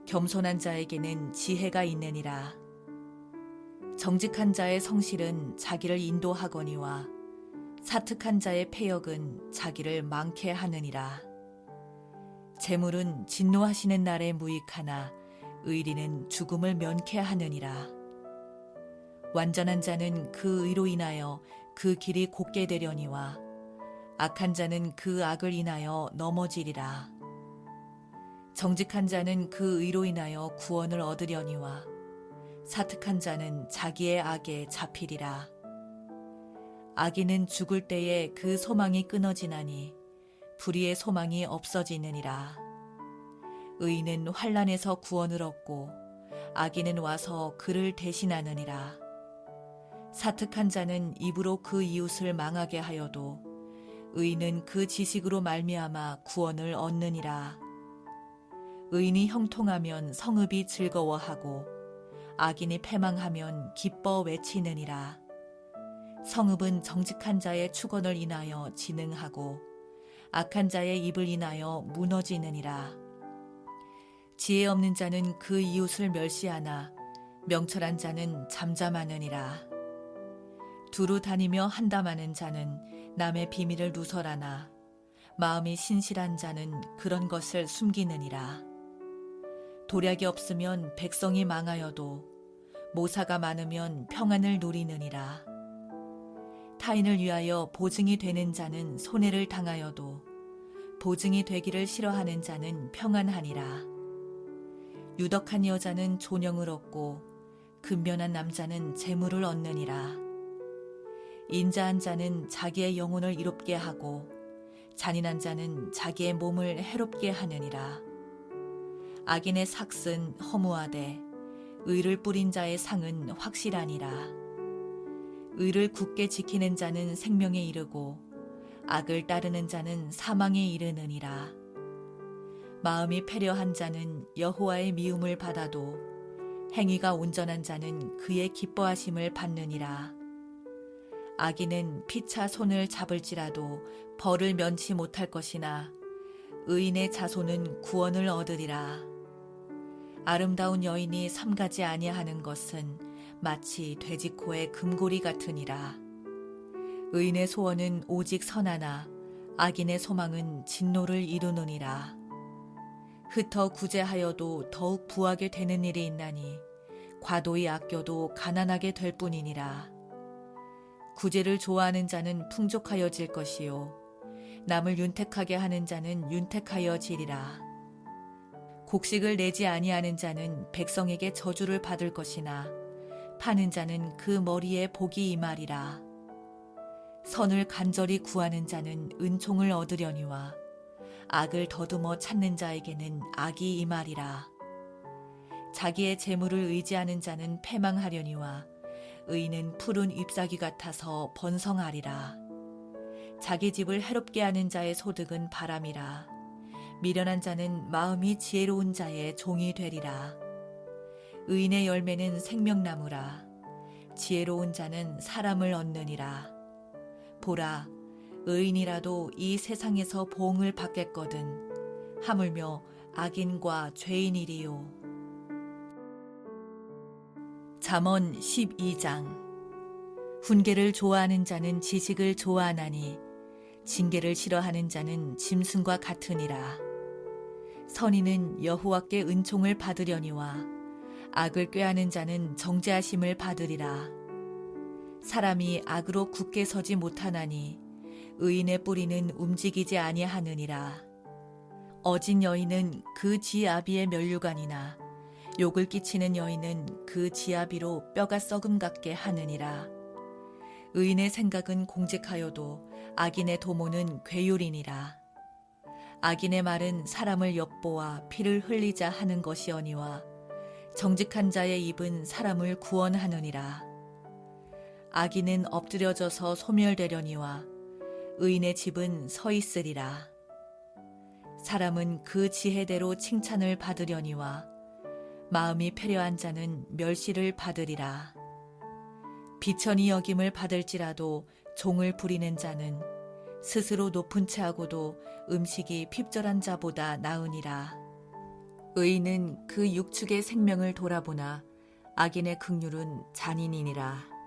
겸손한 자에게는 지혜가 있느니라. 정직한 자의 성실은 자기를 인도하거니와 사특한 자의 패역은 자기를 망케 하느니라. 재물은 진노하시는 날에 무익하나 의리는 죽음을 면케 하느니라. 완전한 자는 그 의로 인하여 그 길이 곧게 되려니와 악한 자는 그 악을 인하여 넘어지리라. 정직한 자는 그 의로 인하여 구원을 얻으려니와 사특한 자는 자기의 악에 잡히리라. 악인은 죽을 때에 그 소망이 끊어지나니 불의의 소망이 없어지느니라. 의인은 환난에서 구원을 얻고 악인은 와서 그를 대신하느니라. 사특한 자는 입으로 그 이웃을 망하게 하여도 의인은 그 지식으로 말미암아 구원을 얻느니라. 의인이 형통하면 성읍이 즐거워하고 악인이 패망하면 기뻐 외치느니라. 성읍은 정직한 자의 축원을 인하여 진흥하고 악한 자의 입을 인하여 무너지느니라. 지혜 없는 자는 그 이웃을 멸시하나 명철한 자는 잠잠하느니라. 두루 다니며 한담하는 자는 남의 비밀을 누설하나 마음이 신실한 자는 그런 것을 숨기느니라. 도략이 없으면 백성이 망하여도 모사가 많으면 평안을 누리느니라. 타인을 위하여 보증이 되는 자는 손해를 당하여도 보증이 되기를 싫어하는 자는 평안하니라. 유덕한 여자는 존영을 얻고 근면한 남자는 재물을 얻느니라. 인자한 자는 자기의 영혼을 이롭게 하고 잔인한 자는 자기의 몸을 해롭게 하느니라. 악인의 삭은 허무하되 의를 뿌린 자의 상은 확실하니라. 의를 굳게 지키는 자는 생명에 이르고 악을 따르는 자는 사망에 이르느니라. 마음이 패려한 자는 여호와의 미움을 받아도 행위가 온전한 자는 그의 기뻐하심을 받느니라. 악인은 피차 손을 잡을지라도 벌을 면치 못할 것이나 의인의 자손은 구원을 얻으리라. 아름다운 여인이 삼가지 아니하는 것은 마치 돼지코의 금고리 같으니라. 의인의 소원은 오직 선하나 악인의 소망은 진노를 이루느니라. 흩어 구제하여도 더욱 부하게 되는 일이 있나니 과도히 아껴도 가난하게 될 뿐이니라. 구제를 좋아하는 자는 풍족하여질 것이요 남을 윤택하게 하는 자는 윤택하여지리라. 곡식을 내지 아니하는 자는 백성에게 저주를 받을 것이나 파는 자는 그 머리에 복이 임하리라. 선을 간절히 구하는 자는 은총을 얻으려니와 악을 더듬어 찾는 자에게는 악이 임하리라. 자기의 재물을 의지하는 자는 패망하려니와 의인은 푸른 잎사귀 같아서 번성하리라. 자기 집을 해롭게 하는 자의 소득은 바람이라. 미련한 자는 마음이 지혜로운 자의 종이 되리라. 의인의 열매는 생명나무라. 지혜로운 자는 사람을 얻느니라. 보라, 의인이라도 이 세상에서 보응을 받겠거든 하물며 악인과 죄인이리요. 잠언 12장. 훈계를 좋아하는 자는 지식을 좋아하나니 징계를 싫어하는 자는 짐승과 같으니라. 선인은 여호와께 은총을 받으려니와 악을 꾀하는 자는 정죄하심을 받으리라. 사람이 악으로 굳게 서지 못하나니 의인의 뿌리는 움직이지 아니하느니라. 어진 여인은 그 지아비의 면류관이나 욕을 끼치는 여인은 그 지아비로 뼈가 썩음 같게 하느니라. 의인의 생각은 공직하여도 악인의 도모는 괴율이니라. 악인의 말은 사람을 엿보아 피를 흘리자 하는 것이오니와 정직한 자의 입은 사람을 구원하느니라. 악인은 엎드려져서 소멸되려니와 의인의 집은 서 있으리라. 사람은 그 지혜대로 칭찬을 받으려니와 마음이 패려한 자는 멸시를 받으리라. 비천히 여김을 받을지라도 종을 부리는 자는 스스로 높은 채하고도 음식이 핍절한 자보다 나으니라. 의인은 그 육축의 생명을 돌아보나 악인의 긍휼은 잔인이니라.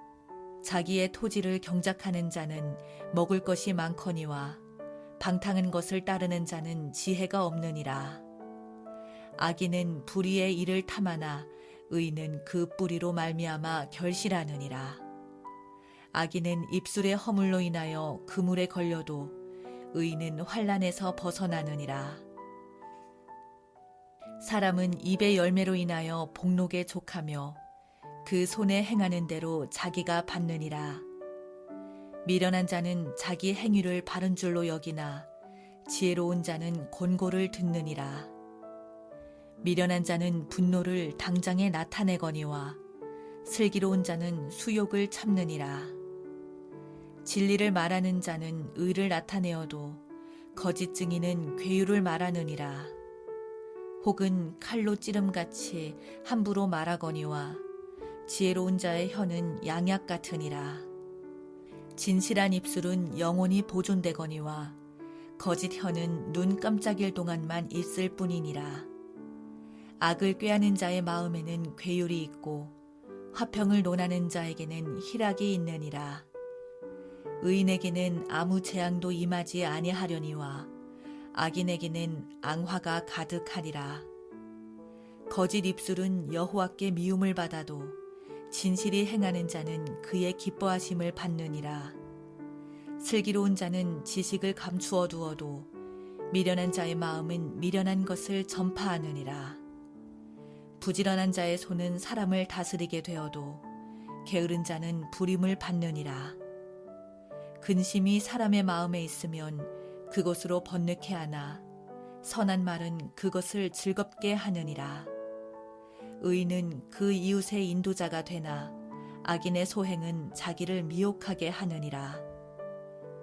자기의 토지를 경작하는 자는 먹을 것이 많거니와 방탕한 것을 따르는 자는 지혜가 없느니라. 악인은 불의의 일을 탐하나 의인은 그 뿌리로 말미암아 결실하느니라. 악인은 입술의 허물로 인하여 그물에 걸려도 의인은 환난에서 벗어나느니라. 사람은 입의 열매로 인하여 복록에 족하며 그 손에 행하는 대로 자기가 받느니라. 미련한 자는 자기 행위를 바른 줄로 여기나 지혜로운 자는 권고를 듣느니라. 미련한 자는 분노를 당장에 나타내거니와 슬기로운 자는 수욕을 참느니라. 진리를 말하는 자는 의를 나타내어도 거짓 증인은 괴유를 말하느니라. 혹은 칼로 찌름같이 함부로 말하거니와 지혜로운 자의 혀는 양약 같으니라. 진실한 입술은 영원히 보존되거니와 거짓 혀는 눈 깜짝일 동안만 있을 뿐이니라. 악을 꾀하는 자의 마음에는 괴율이 있고 화평을 논하는 자에게는 희락이 있느니라. 의인에게는 아무 재앙도 임하지 아니하려니와 악인에게는 앙화가 가득하리라. 거짓 입술은 여호와께 미움을 받아도 진실이 행하는 자는 그의 기뻐하심을 받느니라. 슬기로운 자는 지식을 감추어 두어도 미련한 자의 마음은 미련한 것을 전파하느니라. 부지런한 자의 손은 사람을 다스리게 되어도 게으른 자는 부림을 받느니라. 근심이 사람의 마음에 있으면 그것으로 번뇌케 하나 선한 말은 그것을 즐겁게 하느니라. 의인은 그 이웃의 인도자가 되나 악인의 소행은 자기를 미혹하게 하느니라.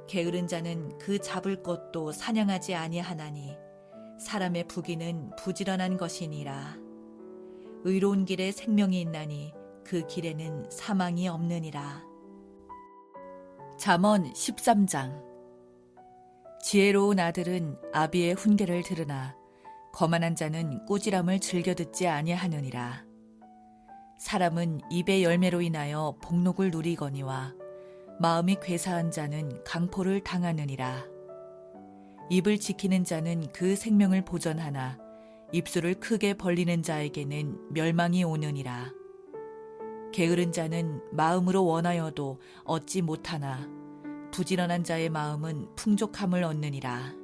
게으른 자는 그 잡을 것도 사냥하지 아니하나니 사람의 부귀는 부지런한 것이니라. 의로운 길에 생명이 있나니 그 길에는 사망이 없느니라. 잠언 13장. 지혜로운 아들은 아비의 훈계를 들으나 거만한 자는 꾸지람을 즐겨 듣지 아니하느니라. 사람은 입의 열매로 인하여 복록을 누리거니와 마음이 괴사한 자는 강포를 당하느니라. 입을 지키는 자는 그 생명을 보전하나 입술을 크게 벌리는 자에게는 멸망이 오느니라. 게으른 자는 마음으로 원하여도 얻지 못하나 부지런한 자의 마음은 풍족함을 얻느니라.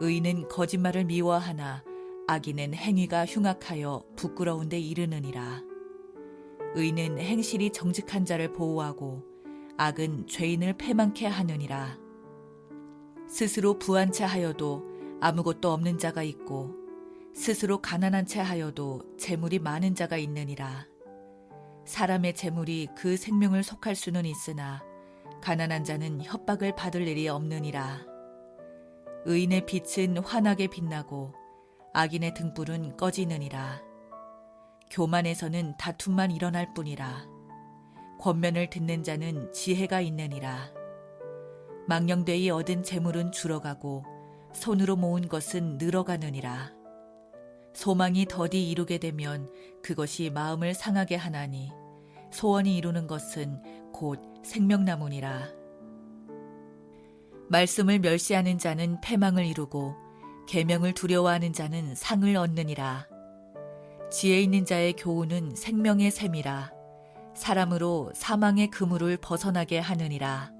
의인은 거짓말을 미워하나 악인은 행위가 흉악하여 부끄러운 데 이르느니라. 의인은 행실이 정직한 자를 보호하고 악은 죄인을 패망케 하느니라. 스스로 부한 차 하여도 아무것도 없는 자가 있고 스스로 가난한 채 하여도 재물이 많은 자가 있느니라. 사람의 재물이 그 생명을 속할 수는 있으나 가난한 자는 협박을 받을 일이 없느니라. 의인의 빛은 환하게 빛나고 악인의 등불은 꺼지느니라. 교만에서는 다툼만 일어날 뿐이라. 권면을 듣는 자는 지혜가 있느니라. 망령되이 얻은 재물은 줄어가고 손으로 모은 것은 늘어가느니라. 소망이 더디 이루게 되면 그것이 마음을 상하게 하나니 소원이 이루는 것은 곧 생명나무니라. 말씀을 멸시하는 자는 패망을 이루고 계명을 두려워하는 자는 상을 얻느니라. 지혜 있는 자의 교훈은 생명의 샘이라. 사람으로 사망의 그물을 벗어나게 하느니라.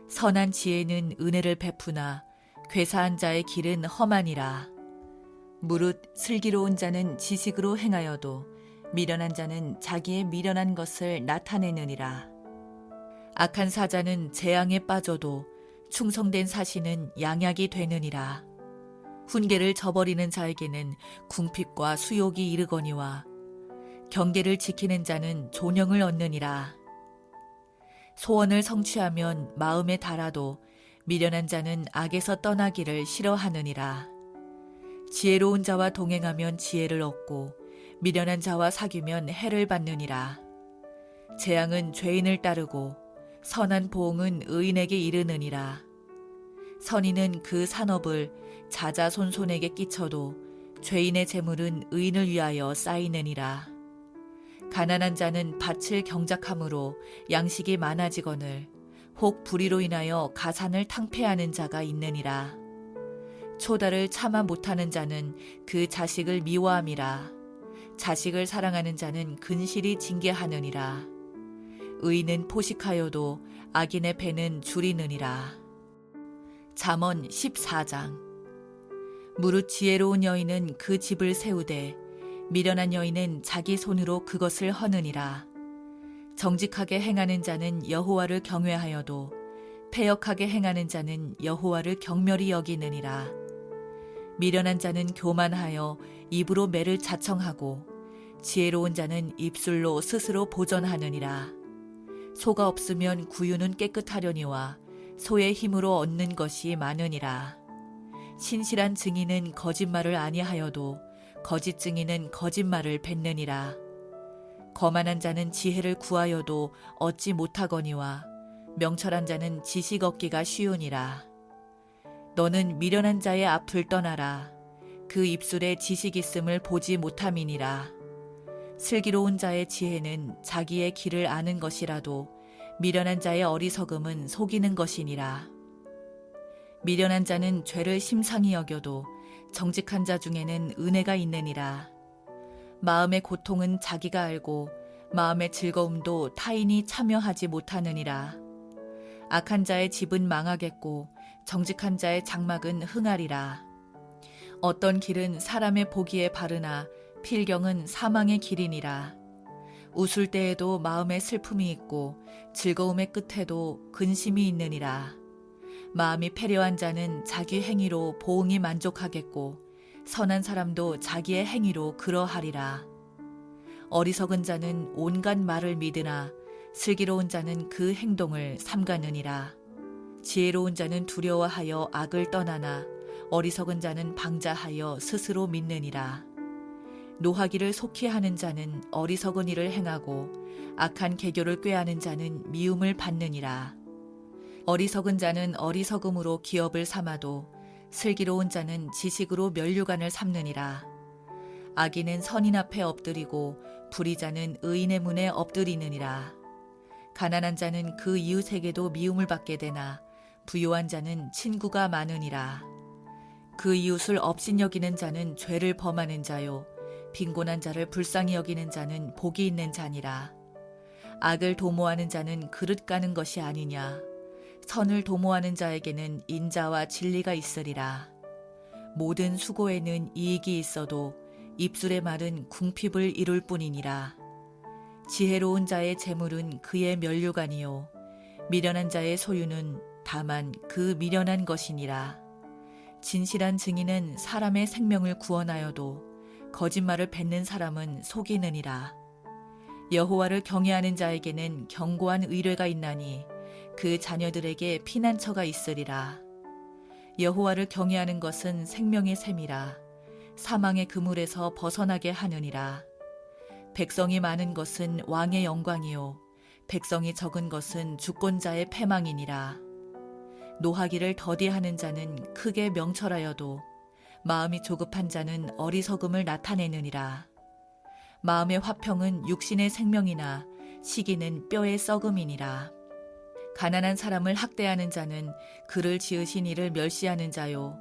선한 지혜는 은혜를 베푸나 괴사한 자의 길은 험하니라. 무릇 슬기로운 자는 지식으로 행하여도 미련한 자는 자기의 미련한 것을 나타내느니라. 악한 사자는 재앙에 빠져도 충성된 사신은 양약이 되느니라. 훈계를 저버리는 자에게는 궁핍과 수욕이 이르거니와 경계를 지키는 자는 존영을 얻느니라. 소원을 성취하면 마음에 달아도 미련한 자는 악에서 떠나기를 싫어하느니라. 지혜로운 자와 동행하면 지혜를 얻고 미련한 자와 사귀면 해를 받느니라. 재앙은 죄인을 따르고 선한 보응은 의인에게 이르느니라. 선인은 그 산업을 자자손손에게 끼쳐도 죄인의 재물은 의인을 위하여 쌓이느니라. 가난한 자는 밭을 경작함으로 양식이 많아지거늘 혹 불의로 인하여 가산을 탕폐하는 자가 있느니라. 초다를 참아 못하는 자는 그 자식을 미워함이라. 자식을 사랑하는 자는 근실이 징계하느니라. 의인은 포식하여도 악인의 배는 줄이느니라. 잠언 14장. 무릇 지혜로운 여인은 그 집을 세우되 미련한 여인은 자기 손으로 그것을 허느니라. 정직하게 행하는 자는 여호와를 경외하여도 패역하게 행하는 자는 여호와를 경멸히 여기느니라. 미련한 자는 교만하여 입으로 매를 자청하고 지혜로운 자는 입술로 스스로 보전하느니라. 소가 없으면 구유는 깨끗하려니와 소의 힘으로 얻는 것이 많으니라. 신실한 증인은 거짓말을 아니하여도 거짓 증인은 거짓말을 뱉느니라. 거만한 자는 지혜를 구하여도 얻지 못하거니와 명철한 자는 지식 얻기가 쉬우니라. 너는 미련한 자의 앞을 떠나라. 그 입술에 지식 있음을 보지 못함이니라. 슬기로운 자의 지혜는 자기의 길을 아는 것이라도 미련한 자의 어리석음은 속이는 것이니라. 미련한 자는 죄를 심상히 여겨도 정직한 자 중에는 은혜가 있느니라. 마음의 고통은 자기가 알고 마음의 즐거움도 타인이 참여하지 못하느니라. 악한 자의 집은 망하겠고 정직한 자의 장막은 흥하리라. 어떤 길은 사람의 보기에 바르나 필경은 사망의 길이니라. 웃을 때에도 마음에 슬픔이 있고 즐거움의 끝에도 근심이 있느니라. 마음이 패려한 자는 자기 행위로 보응이 만족하겠고 선한 사람도 자기의 행위로 그러하리라. 어리석은 자는 온갖 말을 믿으나 슬기로운 자는 그 행동을 삼가느니라. 지혜로운 자는 두려워하여 악을 떠나나 어리석은 자는 방자하여 스스로 믿느니라. 노하기를 속히 하는 자는 어리석은 일을 행하고 악한 계교를 꾀하는 자는 미움을 받느니라. 어리석은 자는 어리석음으로 기업을 삼아도 슬기로운 자는 지식으로 면류관을 삼느니라. 악인은 선인 앞에 엎드리고 불의자는 의인의 문에 엎드리느니라. 가난한 자는 그 이웃에게도 미움을 받게 되나 부유한 자는 친구가 많으니라. 그 이웃을 업신여기는 자는 죄를 범하는 자요 빈곤한 자를 불쌍히 여기는 자는 복이 있는 자니라. 악을 도모하는 자는 그릇 가는 것이 아니냐. 선을 도모하는 자에게는 인자와 진리가 있으리라. 모든 수고에는 이익이 있어도 입술의 말은 궁핍을 이룰 뿐이니라. 지혜로운 자의 재물은 그의 면류관이요 미련한 자의 소유는 다만 그 미련한 것이니라. 진실한 증인은 사람의 생명을 구원하여도 거짓말을 뱉는 사람은 속이느니라. 여호와를 경외하는 자에게는 견고한 의뢰가 있나니 그 자녀들에게 피난처가 있으리라. 여호와를 경외하는 것은 생명의 샘이라. 사망의 그물에서 벗어나게 하느니라. 백성이 많은 것은 왕의 영광이요 백성이 적은 것은 주권자의 패망이니라. 노하기를 더디하는 자는 크게 명철하여도 마음이 조급한 자는 어리석음을 나타내느니라. 마음의 화평은 육신의 생명이나 시기는 뼈의 썩음이니라. 가난한 사람을 학대하는 자는 그를 지으신 이를 멸시하는 자요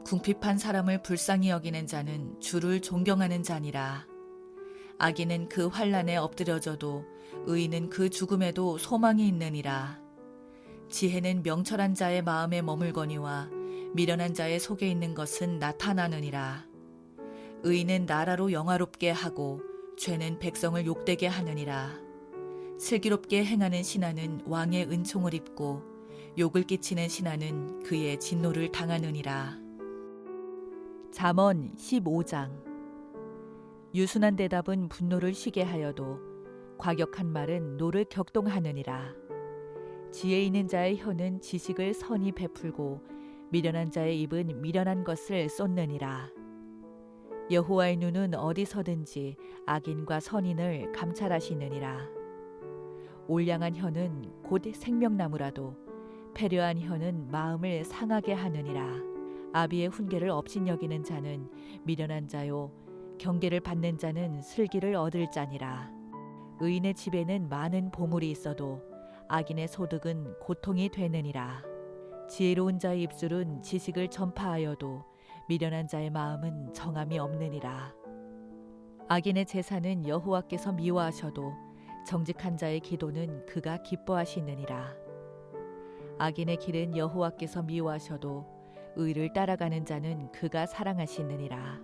궁핍한 사람을 불쌍히 여기는 자는 주를 존경하는 자니라. 악인은 그 환난에 엎드려져도 의인은 그 죽음에도 소망이 있느니라. 지혜는 명철한 자의 마음에 머물거니와 미련한 자의 속에 있는 것은 나타나느니라. 의인은 나라로 영화롭게 하고 죄는 백성을 욕되게 하느니라. 슬기롭게 행하는 신하는 왕의 은총을 입고 욕을 끼치는 신하는 그의 진노를 당하느니라. 잠언 15장. 유순한 대답은 분노를 쉬게 하여도 과격한 말은 노를 격동하느니라. 지혜 있는 자의 혀는 지식을 선히 베풀고 미련한 자의 입은 미련한 것을 쏟느니라. 여호와의 눈은 어디서든지 악인과 선인을 감찰하시느니라. 올량한 혀는 곧 생명나무라도 패려한 혀는 마음을 상하게 하느니라. 아비의 훈계를 업신여기는 자는 미련한 자요 경계를 받는 자는 슬기를 얻을 자니라. 의인의 집에는 많은 보물이 있어도 악인의 소득은 고통이 되느니라. 지혜로운 자의 입술은 지식을 전파하여도 미련한 자의 마음은 정함이 없느니라. 악인의 제사는 여호와께서 미워하셔도 정직한 자의 기도는 그가 기뻐하시느니라. 악인의 길은 여호와께서 미워하셔도 의를 따라가는 자는 그가 사랑하시느니라.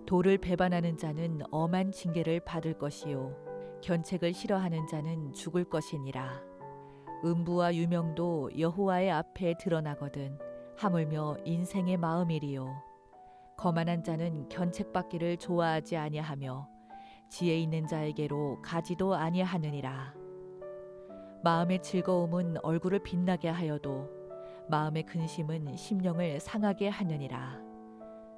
도를 배반하는 자는 엄한 징계를 받을 것이요 견책을 싫어하는 자는 죽을 것이니라. 음부와 유명도 여호와의 앞에 드러나거든 하물며 인생의 마음이리요. 거만한 자는 견책받기를 좋아하지 아니하며 지혜 있는 자에게로 가지도 아니하느니라. 마음의 즐거움은 얼굴을 빛나게 하여도 마음의 근심은 심령을 상하게 하느니라.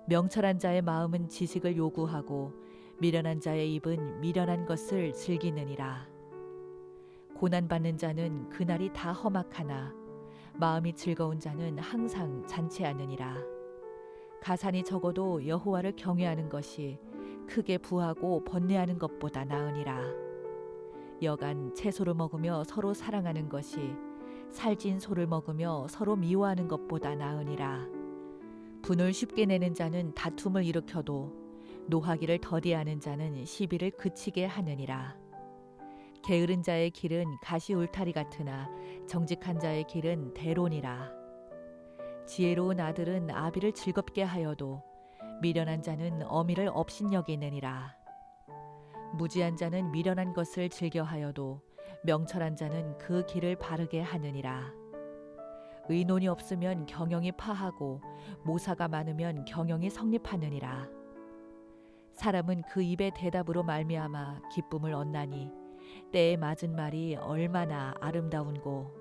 명철한 자의 마음은 지식을 요구하고 미련한 자의 입은 미련한 것을 즐기느니라. 고난받는 자는 그날이 다 험악하나 마음이 즐거운 자는 항상 잔치하느니라. 가산이 적어도 여호와를 경외하는 것이 크게 부하고 번뇌하는 것보다 나으니라. 여간 채소를 먹으며 서로 사랑하는 것이 살찐 소를 먹으며 서로 미워하는 것보다 나으니라. 분을 쉽게 내는 자는 다툼을 일으켜도 노하기를 더디하는 자는 시비를 그치게 하느니라. 게으른 자의 길은 가시 울타리 같으나 정직한 자의 길은 대론이라. 지혜로운 아들은 아비를 즐겁게 하여도 미련한 자는 어미를 업신여기느니라. 무지한 자는 미련한 것을 즐겨하여도 명철한 자는 그 길을 바르게 하느니라. 의논이 없으면 경영이 파하고 모사가 많으면 경영이 성립하느니라. 사람은 그 입의 대답으로 말미암아 기쁨을 얻나니 때에 맞은 말이 얼마나 아름다운고.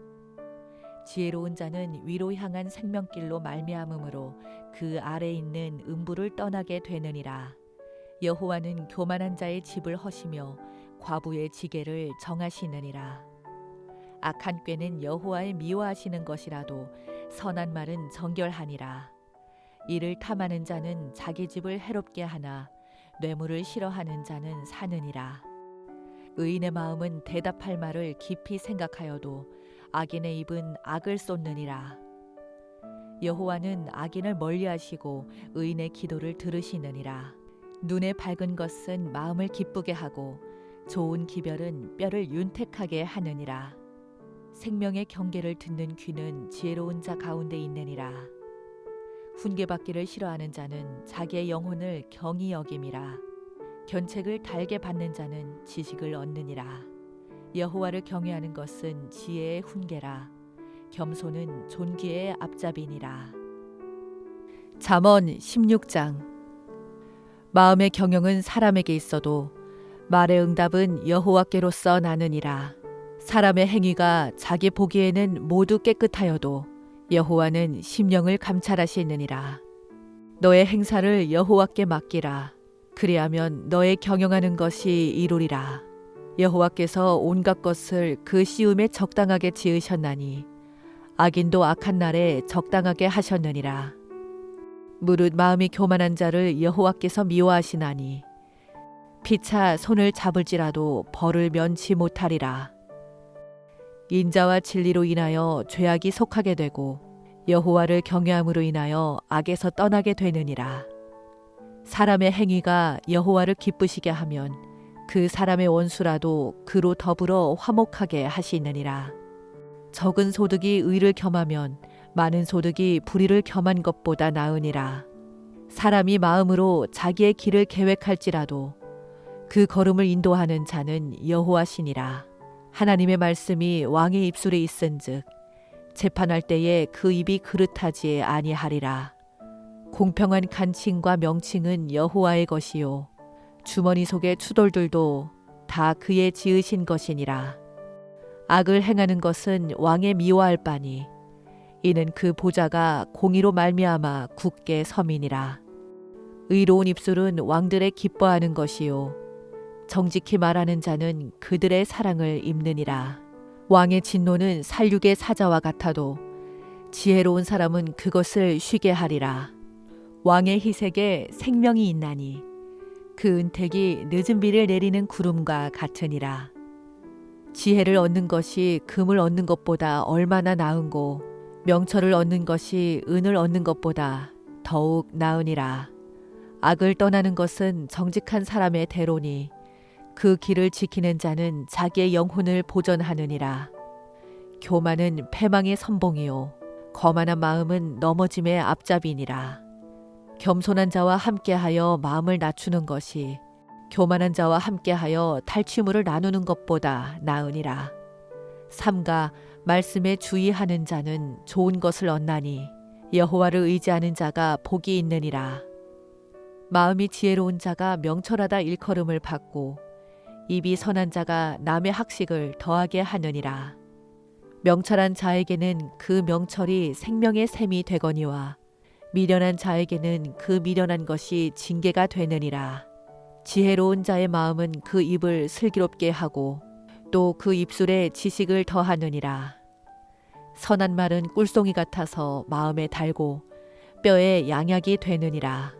지혜로운 자는 위로 향한 생명길로 말미암음으로 그 아래 있는 음부를 떠나게 되느니라. 여호와는 교만한 자의 집을 허시며 과부의 지게를 정하시느니라. 악한 꾀는 여호와의 미워하시는 것이라도 선한 말은 정결하니라. 이를 탐하는 자는 자기 집을 해롭게 하나 뇌물을 싫어하는 자는 사느니라. 의인의 마음은 대답할 말을 깊이 생각하여도 악인의 입은 악을 쏟느니라. 여호와는 악인을 멀리하시고 의인의 기도를 들으시느니라. 눈에 밝은 것은 마음을 기쁘게 하고 좋은 기별은 뼈를 윤택하게 하느니라. 생명의 경계를 듣는 귀는 지혜로운 자 가운데 있느니라. 훈계받기를 싫어하는 자는 자기의 영혼을 경히 여김이라. 견책을 달게 받는 자는 지식을 얻느니라. 여호와를 경외하는 것은 지혜의 훈계라. 겸손은 존귀의 앞잡이니라. 잠언 16장. 마음의 경영은 사람에게 있어도 말의 응답은 여호와께로서 나느니라. 사람의 행위가 자기 보기에는 모두 깨끗하여도 여호와는 심령을 감찰하시느니라. 너의 행사를 여호와께 맡기라. 그리하면 너의 경영하는 것이 이루리라. 여호와께서 온갖 것을 그 시음에 적당하게 지으셨나니 악인도 악한 날에 적당하게 하셨느니라. 무릇 마음이 교만한 자를 여호와께서 미워하시나니 피차 손을 잡을지라도 벌을 면치 못하리라. 인자와 진리로 인하여 죄악이 속하게 되고 여호와를 경외함으로 인하여 악에서 떠나게 되느니라. 사람의 행위가 여호와를 기쁘시게 하면 그 사람의 원수라도 그로 더불어 화목하게 하시느니라. 적은 소득이 의를 겸하면 많은 소득이 불의를 겸한 것보다 나으니라. 사람이 마음으로 자기의 길을 계획할지라도 그 걸음을 인도하는 자는 여호와시니라. 하나님의 말씀이 왕의 입술에 있은즉 재판할 때에 그 입이 그릇하지 아니하리라. 공평한 간칭과 명칭은 여호와의 것이요 주머니 속의 추돌들도 다 그의 지으신 것이니라. 악을 행하는 것은 왕의 미워할 바니 이는 그 보좌가 공의로 말미암아 굳게 섬이니라. 의로운 입술은 왕들의 기뻐하는 것이요 정직히 말하는 자는 그들의 사랑을 입느니라. 왕의 진노는 살육의 사자와 같아도 지혜로운 사람은 그것을 쉬게 하리라. 왕의 희색에 생명이 있나니 그 은택이 늦은 비를 내리는 구름과 같으니라. 지혜를 얻는 것이 금을 얻는 것보다 얼마나 나은고 명철을 얻는 것이 은을 얻는 것보다 더욱 나으니라. 악을 떠나는 것은 정직한 사람의 대로니 그 길을 지키는 자는 자기의 영혼을 보전하느니라. 교만은 패망의 선봉이요 거만한 마음은 넘어짐의 앞잡이니라. 겸손한 자와 함께하여 마음을 낮추는 것이 교만한 자와 함께하여 탈취물을 나누는 것보다 나으니라. 삼가 말씀에 주의하는 자는 좋은 것을 얻나니 여호와를 의지하는 자가 복이 있느니라. 마음이 지혜로운 자가 명철하다 일컬음을 받고 입이 선한 자가 남의 학식을 더하게 하느니라. 명철한 자에게는 그 명철이 생명의 샘이 되거니와 미련한 자에게는 그 미련한 것이 징계가 되느니라. 지혜로운 자의 마음은 그 입을 슬기롭게 하고 또 그 입술에 지식을 더하느니라. 선한 말은 꿀송이 같아서 마음에 달고 뼈에 양약이 되느니라.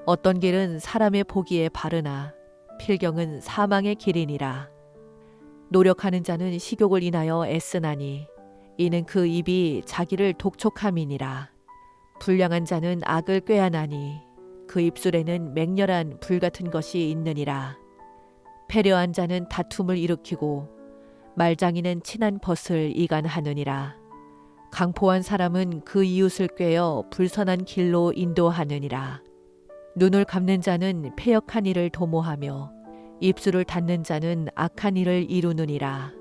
어떤 길은 사람의 보기에 바르나 필경은 사망의 길이니라. 노력하는 자는 식욕을 인하여 애쓰나니 이는 그 입이 자기를 독촉함이니라. 불량한 자는 악을 꾀하나니 그 입술에는 맹렬한 불같은 것이 있느니라. 패려한 자는 다툼을 일으키고 말장이는 친한 벗을 이간하느니라. 강포한 사람은 그 이웃을 꾀어 불선한 길로 인도하느니라. 눈을 감는 자는 패역한 일을 도모하며 입술을 닫는 자는 악한 일을 이루느니라.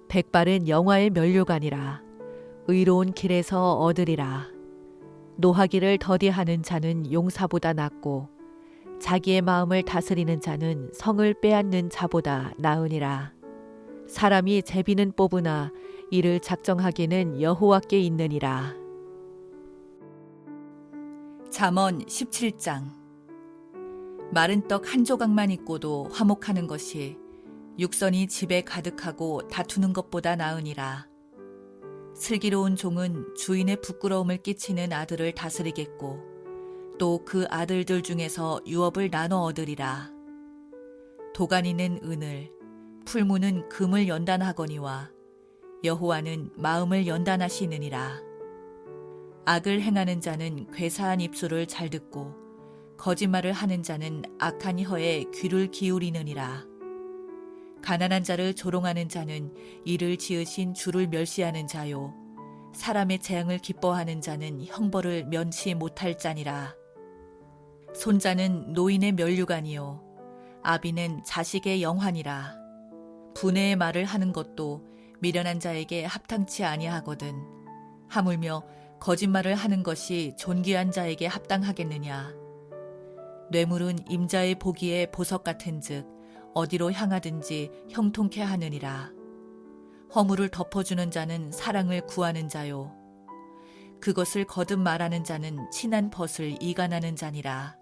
백발은 영화의 면류관이라. 의로운 길에서 얻으리라. 노하기를 더디하는 자는 용사보다 낫고 자기의 마음을 다스리는 자는 성을 빼앗는 자보다 나으니라. 사람이 제비는 뽑으나 이를 작정하기는 여호와께 있느니라. 잠언 17장. 마른 떡 한 조각만 있고도 화목하는 것이 육선이 집에 가득하고 다투는 것보다 나으니라. 슬기로운 종은 주인의 부끄러움을 끼치는 아들을 다스리겠고 또 그 아들들 중에서 유업을 나눠 얻으리라. 도가니는 은을, 풀무는 금을 연단하거니와 여호와는 마음을 연단하시느니라. 악을 행하는 자는 괴사한 입술을 잘 듣고 거짓말을 하는 자는 악한 혀에 귀를 기울이느니라. 가난한 자를 조롱하는 자는 이를 지으신 주를 멸시하는 자요 사람의 재앙을 기뻐하는 자는 형벌을 면치 못할 자니라. 손자는 노인의 면류관이요 아비는 자식의 영환이라. 분해의 말을 하는 것도 미련한 자에게 합당치 아니하거든. 하물며 거짓말을 하는 것이 존귀한 자에게 합당하겠느냐. 뇌물은 임자의 보기에 보석 같은즉 어디로 향하든지 형통케 하느니라. 허물을 덮어주는 자는 사랑을 구하는 자요. 그것을 거듭 말하는 자는 친한 벗을 이간하는 자니라.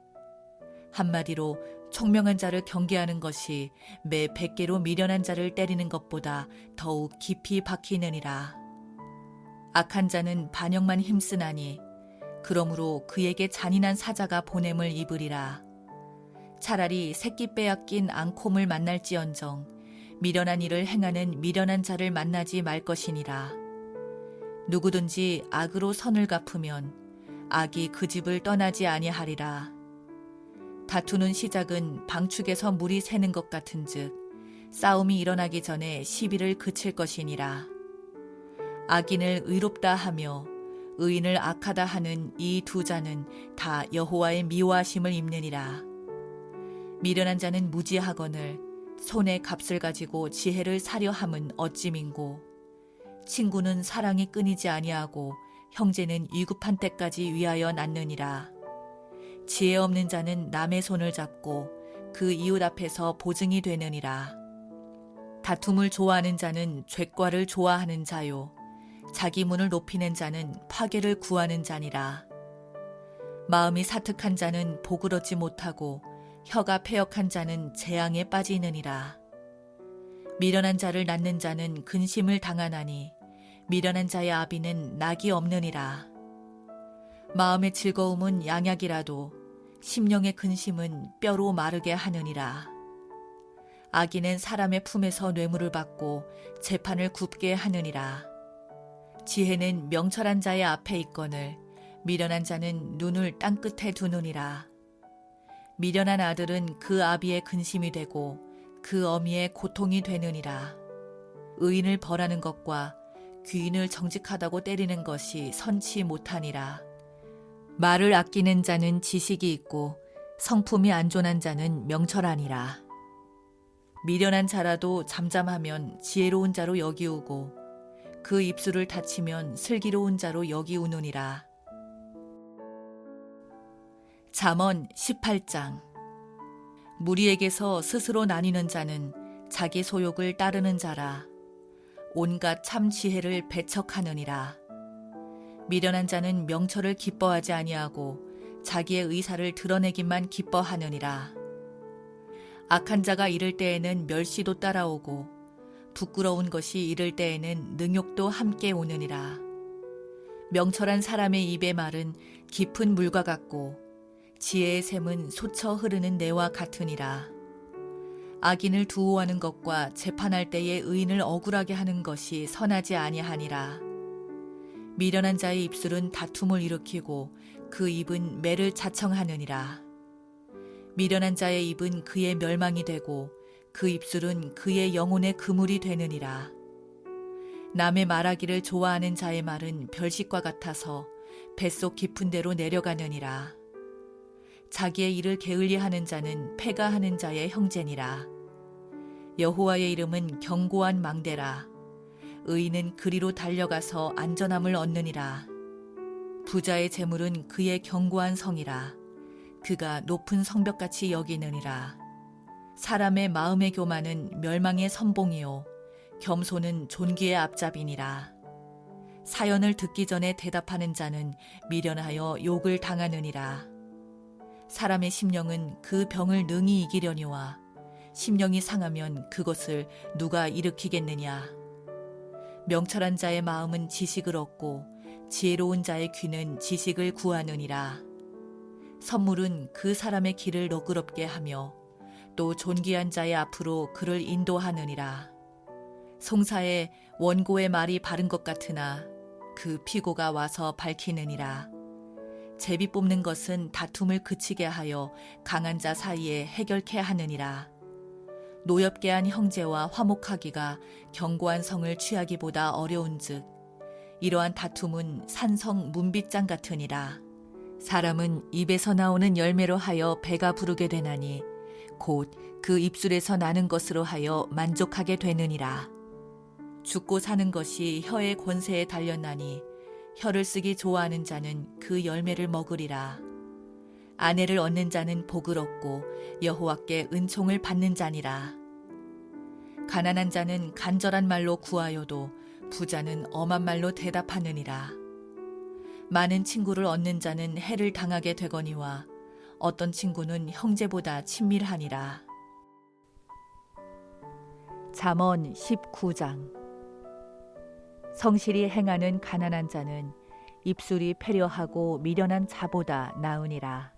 한마디로 총명한 자를 경계하는 것이 매 100개로 미련한 자를 때리는 것보다 더욱 깊이 박히느니라. 악한 자는 반역만 힘쓰나니 그러므로 그에게 잔인한 사자가 보냄을 입으리라. 차라리 새끼 빼앗긴 앙콤을 만날지언정 미련한 일을 행하는 미련한 자를 만나지 말 것이니라. 누구든지 악으로 선을 갚으면 악이 그 집을 떠나지 아니하리라. 다투는 시작은 방축에서 물이 새는 것 같은즉 싸움이 일어나기 전에 시비를 그칠 것이니라. 악인을 의롭다 하며 의인을 악하다 하는 이 두 자는 다 여호와의 미워하심을 입느니라. 미련한 자는 무지하거늘 손에 값을 가지고 지혜를 사려 함은 어찌민고. 친구는 사랑이 끊이지 아니하고 형제는 위급한 때까지 위하여 낳느니라. 지혜 없는 자는 남의 손을 잡고 그 이웃 앞에서 보증이 되느니라. 다툼을 좋아하는 자는 죄과를 좋아하는 자요. 자기 문을 높이는 자는 파괴를 구하는 자니라. 마음이 사특한 자는 복을 얻지 못하고 혀가 패역한 자는 재앙에 빠지느니라. 미련한 자를 낳는 자는 근심을 당하나니 미련한 자의 아비는 낙이 없느니라. 마음의 즐거움은 양약이라도 심령의 근심은 뼈로 마르게 하느니라. 악인은 사람의 품에서 뇌물을 받고 재판을 굽게 하느니라. 지혜는 명철한 자의 앞에 있거늘 미련한 자는 눈을 땅끝에 두느니라. 미련한 아들은 그 아비의 근심이 되고 그 어미의 고통이 되느니라. 의인을 벌하는 것과 귀인을 정직하다고 때리는 것이 선치 못하니라. 말을 아끼는 자는 지식이 있고 성품이 안전한 자는 명철하니라. 미련한 자라도 잠잠하면 지혜로운 자로 여기우고 그 입술을 닫히면 슬기로운 자로 여기우느니라. 잠언 18장. 무리에게서 스스로 나뉘는 자는 자기 소욕을 따르는 자라. 온갖 참 지혜를 배척하느니라. 미련한 자는 명철을 기뻐하지 아니하고 자기의 의사를 드러내기만 기뻐하느니라. 악한 자가 이를 때에는 멸시도 따라오고 부끄러운 것이 이를 때에는 능욕도 함께 오느니라. 명철한 사람의 입의 말은 깊은 물과 같고 지혜의 샘은 솟아 흐르는 내와 같으니라. 악인을 두어하는 것과 재판할 때에 의인을 억울하게 하는 것이 선하지 아니하니라. 미련한 자의 입술은 다툼을 일으키고 그 입은 매를 자청하느니라. 미련한 자의 입은 그의 멸망이 되고 그 입술은 그의 영혼의 그물이 되느니라. 남의 말하기를 좋아하는 자의 말은 별식과 같아서 뱃속 깊은 데로 내려가느니라. 자기의 일을 게을리하는 자는 패가하는 자의 형제니라. 여호와의 이름은 견고한 망대라. 의인은 그리로 달려가서 안전함을 얻느니라. 부자의 재물은 그의 견고한 성이라. 그가 높은 성벽같이 여기느니라. 사람의 마음의 교만은 멸망의 선봉이요 겸손은 존귀의 앞잡이니라. 사연을 듣기 전에 대답하는 자는 미련하여 욕을 당하느니라. 사람의 심령은 그 병을 능히 이기려니와 심령이 상하면 그것을 누가 일으키겠느냐. 명철한 자의 마음은 지식을 얻고 지혜로운 자의 귀는 지식을 구하느니라. 선물은 그 사람의 길을 너그럽게 하며 또 존귀한 자의 앞으로 그를 인도하느니라. 송사에 원고의 말이 바른 것 같으나 그 피고가 와서 밝히느니라. 제비 뽑는 것은 다툼을 그치게 하여 강한 자 사이에 해결케 하느니라. 노엽게 한 형제와 화목하기가 견고한 성을 취하기보다 어려운즉 이러한 다툼은 산성 문빗장 같으니라. 사람은 입에서 나오는 열매로 하여 배가 부르게 되나니 곧 그 입술에서 나는 것으로 하여 만족하게 되느니라. 죽고 사는 것이 혀의 권세에 달렸나니 혀를 쓰기 좋아하는 자는 그 열매를 먹으리라. 아내를 얻는 자는 복을 얻고 여호와께 은총을 받는 자니라. 가난한 자는 간절한 말로 구하여도 부자는 엄한 말로 대답하느니라. 많은 친구를 얻는 자는 해를 당하게 되거니와 어떤 친구는 형제보다 친밀하니라. 잠언 19장. 성실히 행하는 가난한 자는 입술이 패려하고 미련한 자보다 나으니라.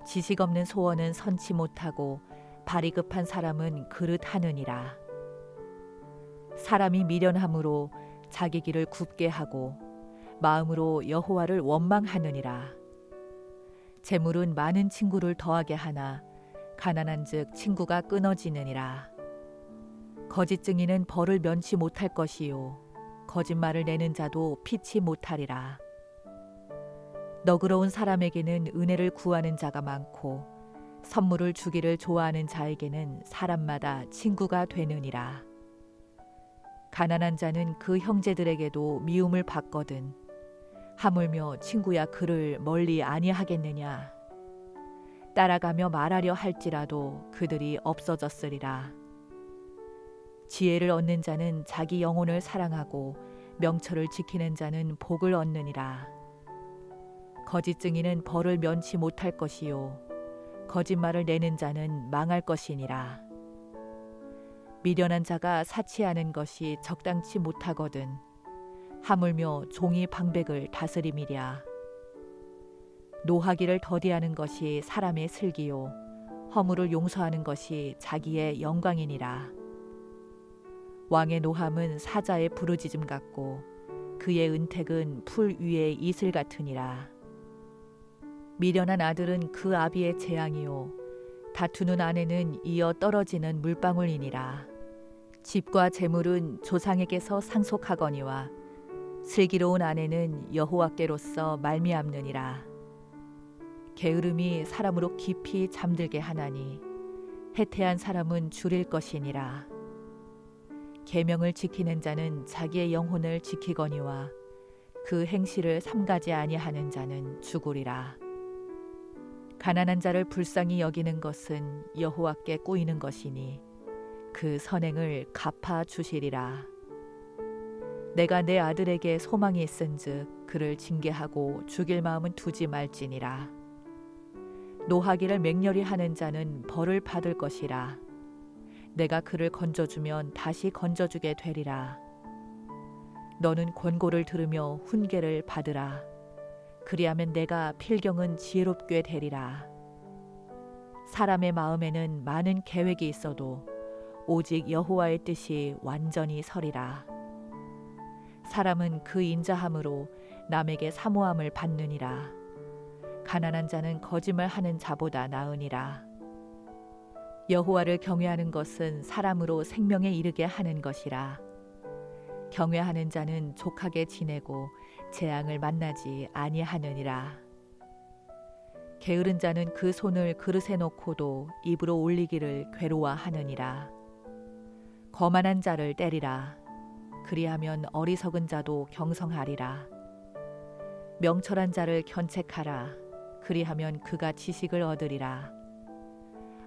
지식 없는 소원은 선치 못하고 발이 급한 사람은 그릇하느니라. 사람이 미련함으로 자기 길을 굽게 하고 마음으로 여호와를 원망하느니라. 재물은 많은 친구를 더하게 하나 가난한즉 친구가 끊어지느니라. 거짓 증인은 벌을 면치 못할 것이요 거짓말을 내는 자도 피치 못하리라. 너그러운 사람에게는 은혜를 구하는 자가 많고 선물을 주기를 좋아하는 자에게는 사람마다 친구가 되느니라. 가난한 자는 그 형제들에게도 미움을 받거든 하물며 친구야 그를 멀리 아니하겠느냐. 따라가며 말하려 할지라도 그들이 없어졌으리라. 지혜를 얻는 자는 자기 영혼을 사랑하고 명철을 지키는 자는 복을 얻느니라. 거짓 증인은 벌을 면치 못할 것이요 거짓말을 내는 자는 망할 것이니라. 미련한 자가 사치하는 것이 적당치 못하거든 하물며 종이 방백을 다스림이랴. 노하기를 더디하는 것이 사람의 슬기요 허물을 용서하는 것이 자기의 영광이니라. 왕의 노함은 사자의 부르짖음 같고 그의 은택은 풀 위의 이슬 같으니라. 미련한 아들은 그 아비의 재앙이요 다투는 아내는 이어 떨어지는 물방울이니라. 집과 재물은 조상에게서 상속하거니와 슬기로운 아내는 여호와께로서 말미암느니라. 게으름이 사람으로 깊이 잠들게 하나니 해태한 사람은 줄일 것이니라. 계명을 지키는 자는 자기의 영혼을 지키거니와 그 행실을 삼가지 아니하는 자는 죽으리라. 가난한 자를 불쌍히 여기는 것은 여호와께 꾸이는 것이니 그 선행을 갚아 주시리라. 내가 내 아들에게 소망이 있은즉 그를 징계하고 죽일 마음은 두지 말지니라. 노하기를 맹렬히 하는 자는 벌을 받을 것이라. 내가 그를 건져주면 다시 건져주게 되리라. 너는 권고를 들으며 훈계를 받으라. 그리하면 내가 필경은 지혜롭게 되리라. 사람의 마음에는 많은 계획이 있어도 오직 여호와의 뜻이 완전히 서리라. 사람은 그 인자함으로 남에게 사모함을 받느니라. 가난한 자는 거짓말하는 자보다 나으니라. 여호와를 경외하는 것은 사람으로 생명에 이르게 하는 것이라. 경외하는 자는 족하게 지내고 재앙을 만나지 아니하느니라. 게으른 자는 그 손을 그릇에 놓고도 입으로 올리기를 괴로워하느니라. 거만한 자를 때리라. 그리하면 어리석은 자도 경성하리라. 명철한 자를 견책하라. 그리하면 그가 지식을 얻으리라.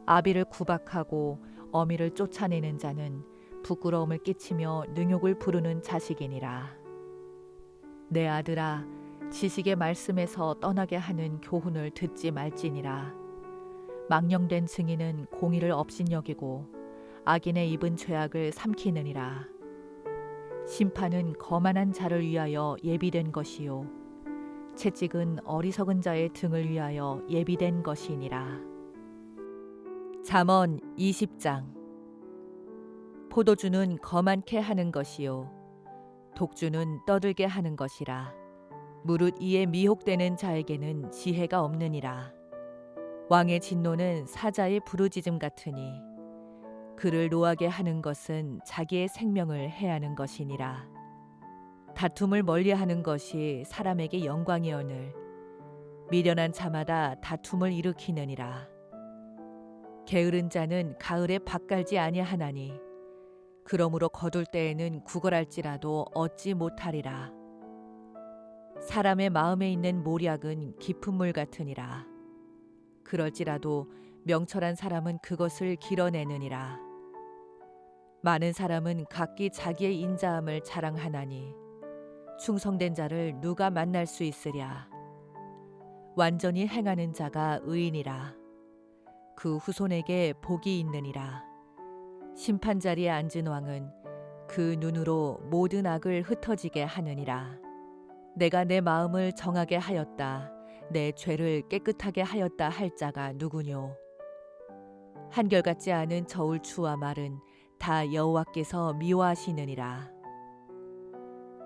아비를 구박하고 어미를 쫓아내는 자는 부끄러움을 끼치며 능욕을 부르는 자식이니라. 내 아들아, 지식의 말씀에서 떠나게 하는 교훈을 듣지 말지니라. 망령된 증인은 공의를 업신여기고 악인의 입은 죄악을 삼키느니라. 심판은 거만한 자를 위하여 예비된 것이요 채찍은 어리석은 자의 등을 위하여 예비된 것이니라. 잠언 20장. 포도주는 거만케 하는 것이요 독주는 떠들게 하는 것이라. 무릇 이에 미혹되는 자에게는 지혜가 없느니라. 왕의 진노는 사자의 부르짖음 같으니 그를 노하게 하는 것은 자기의 생명을 해하는 것이니라. 다툼을 멀리하는 것이 사람에게 영광이오늘 미련한 자마다 다툼을 일으키느니라. 게으른 자는 가을에 밭 갈지 아니하나니 그러므로 거둘 때에는 구걸할지라도 얻지 못하리라. 사람의 마음에 있는 모략은 깊은 물 같으니라. 그럴지라도 명철한 사람은 그것을 길어내느니라. 많은 사람은 각기 자기의 인자함을 자랑하나니 충성된 자를 누가 만날 수 있으랴. 완전히 행하는 자가 의인이라. 그 후손에게 복이 있느니라. 심판 자리에 앉은 왕은 그 눈으로 모든 악을 흩어지게 하느니라. 내가 내 마음을 정하게 하였다. 내 죄를 깨끗하게 하였다 할 자가 누구뇨. 한결같지 않은 저울추와 말은 다 여호와께서 미워하시느니라.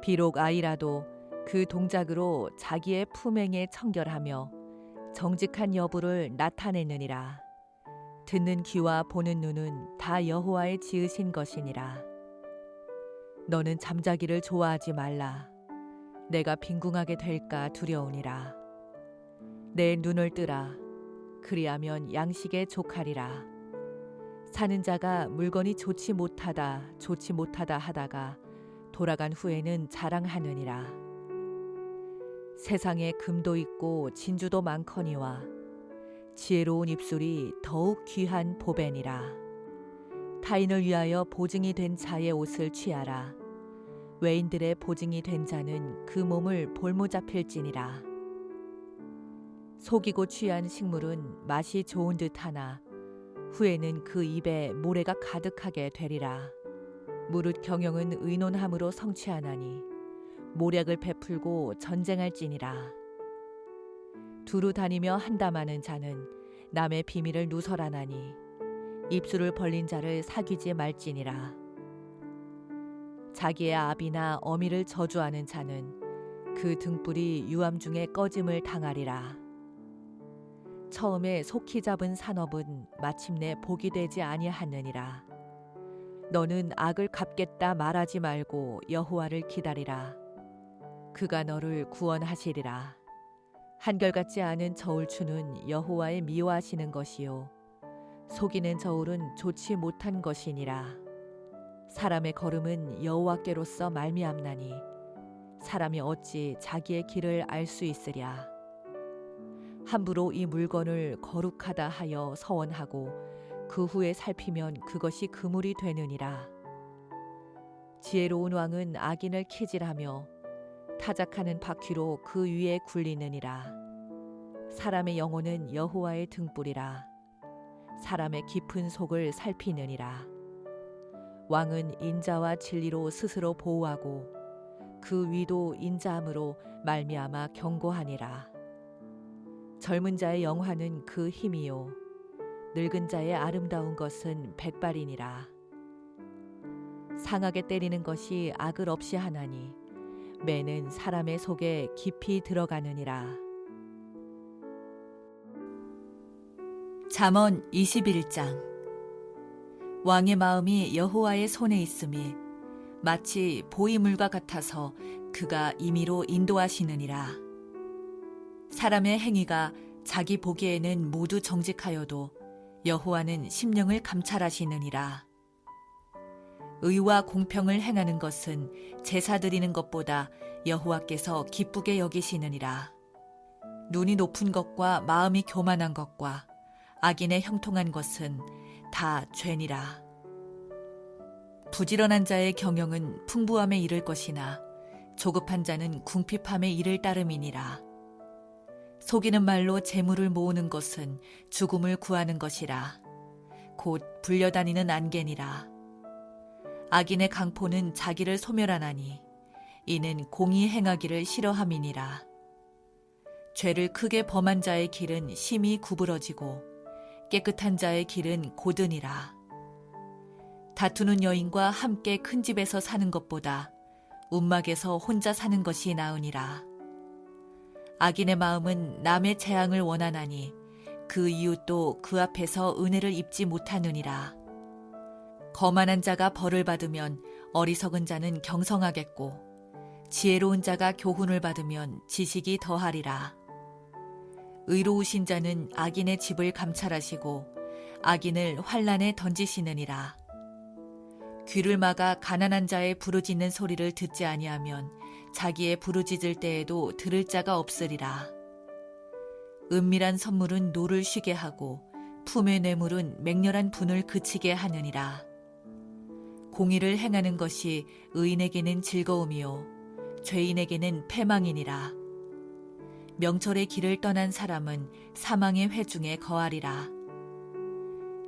비록 아이라도 그 동작으로 자기의 품행에 청결하며 정직한 여부를 나타내느니라. 듣는 귀와 보는 눈은 다 여호와의 지으신 것이니라. 너는 잠자기를 좋아하지 말라. 내가 빈궁하게 될까 두려우니라. 내 눈을 뜨라. 그리하면 양식에 족하리라. 사는 자가 물건이 좋지 못하다 하다가 돌아간 후에는 자랑하느니라. 세상에 금도 있고 진주도 많거니와 지혜로운 입술이 더욱 귀한 보배니라. 타인을 위하여 보증이 된 자의 옷을 취하라. 외인들의 보증이 된 자는 그 몸을 볼모잡힐지니라. 속이고 취한 식물은 맛이 좋은 듯하나 후에는 그 입에 모래가 가득하게 되리라. 무릇 경영은 의논함으로 성취하나니 모략을 베풀고 전쟁할지니라. 두루 다니며 한담하는 자는 남의 비밀을 누설하나니 입술을 벌린 자를 사귀지 말지니라. 자기의 아비나 어미를 저주하는 자는 그 등불이 유암 중에 꺼짐을 당하리라. 처음에 속히 잡은 산업은 마침내 복이 되지 아니하느니라. 너는 악을 갚겠다 말하지 말고 여호와를 기다리라. 그가 너를 구원하시리라. 한결같지 않은 저울추는 여호와의 미워하시는 것이요 속이는 저울은 좋지 못한 것이니라. 사람의 걸음은 여호와께로서 말미암나니 사람이 어찌 자기의 길을 알 수 있으랴. 함부로 이 물건을 거룩하다 하여 서원하고 그 후에 살피면 그것이 그물이 되느니라. 지혜로운 왕은 악인을 키질하며 타작하는 바퀴로 그 위에 굴리느니라. 사람의 영혼은 여호와의 등불이라. 사람의 깊은 속을 살피느니라. 왕은 인자와 진리로 스스로 보호하고 그 위도 인자함으로 말미암아 경고하니라. 젊은 자의 영화는 그 힘이요 늙은 자의 아름다운 것은 백발이니라. 상하게 때리는 것이 악을 없이 하나니 매는 사람의 속에 깊이 들어가느니라. 잠언 21장. 왕의 마음이 여호와의 손에 있음이 마치 보이물과 같아서 그가 임의로 인도하시느니라. 사람의 행위가 자기 보기에는 모두 정직하여도 여호와는 심령을 감찰하시느니라. 의와 공평을 행하는 것은 제사 드리는 것보다 여호와께서 기쁘게 여기시느니라. 눈이 높은 것과 마음이 교만한 것과 악인의 형통한 것은 다 죄니라. 부지런한 자의 경영은 풍부함에 이를 것이나 조급한 자는 궁핍함에 이를 따름이니라. 속이는 말로 재물을 모으는 것은 죽음을 구하는 것이라. 곧 불려다니는 안개니라. 악인의 강포는 자기를 소멸하나니 이는 공의 행하기를 싫어함이니라. 죄를 크게 범한 자의 길은 심히 구부러지고 깨끗한 자의 길은 고드니라. 다투는 여인과 함께 큰 집에서 사는 것보다 움막에서 혼자 사는 것이 나으니라. 악인의 마음은 남의 재앙을 원하나니 그 이웃도 그 앞에서 은혜를 입지 못하느니라. 거만한 자가 벌을 받으면 어리석은 자는 경성하겠고 지혜로운 자가 교훈을 받으면 지식이 더하리라. 의로우신 자는 악인의 집을 감찰하시고 악인을 환난에 던지시느니라. 귀를 막아 가난한 자의 부르짖는 소리를 듣지 아니하면 자기의 부르짖을 때에도 들을 자가 없으리라. 은밀한 선물은 노를 쉬게 하고 품의 뇌물은 맹렬한 분을 그치게 하느니라. 공의를 행하는 것이 의인에게는 즐거움이요 죄인에게는 패망이니라. 명철의 길을 떠난 사람은 사망의 회중에 거하리라.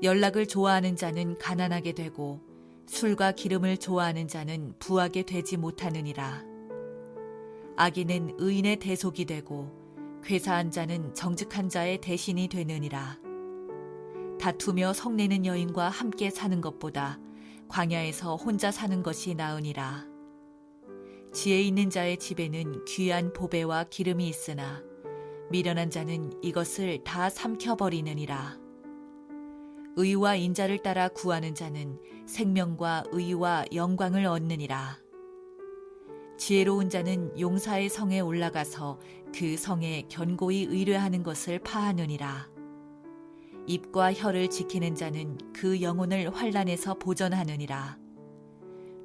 연락을 좋아하는 자는 가난하게 되고 술과 기름을 좋아하는 자는 부하게 되지 못하느니라. 악인은 의인의 대속이 되고 괴사한 자는 정직한 자의 대신이 되느니라. 다투며 성내는 여인과 함께 사는 것보다 광야에서 혼자 사는 것이 나으니라. 지혜 있는 자의 집에는 귀한 보배와 기름이 있으나 미련한 자는 이것을 다 삼켜버리느니라. 의와 인자를 따라 구하는 자는 생명과 의와 영광을 얻느니라. 지혜로운 자는 용사의 성에 올라가서 그 성에 견고히 의뢰하는 것을 파하느니라. 입과 혀를 지키는 자는 그 영혼을 환난에서 보전하느니라.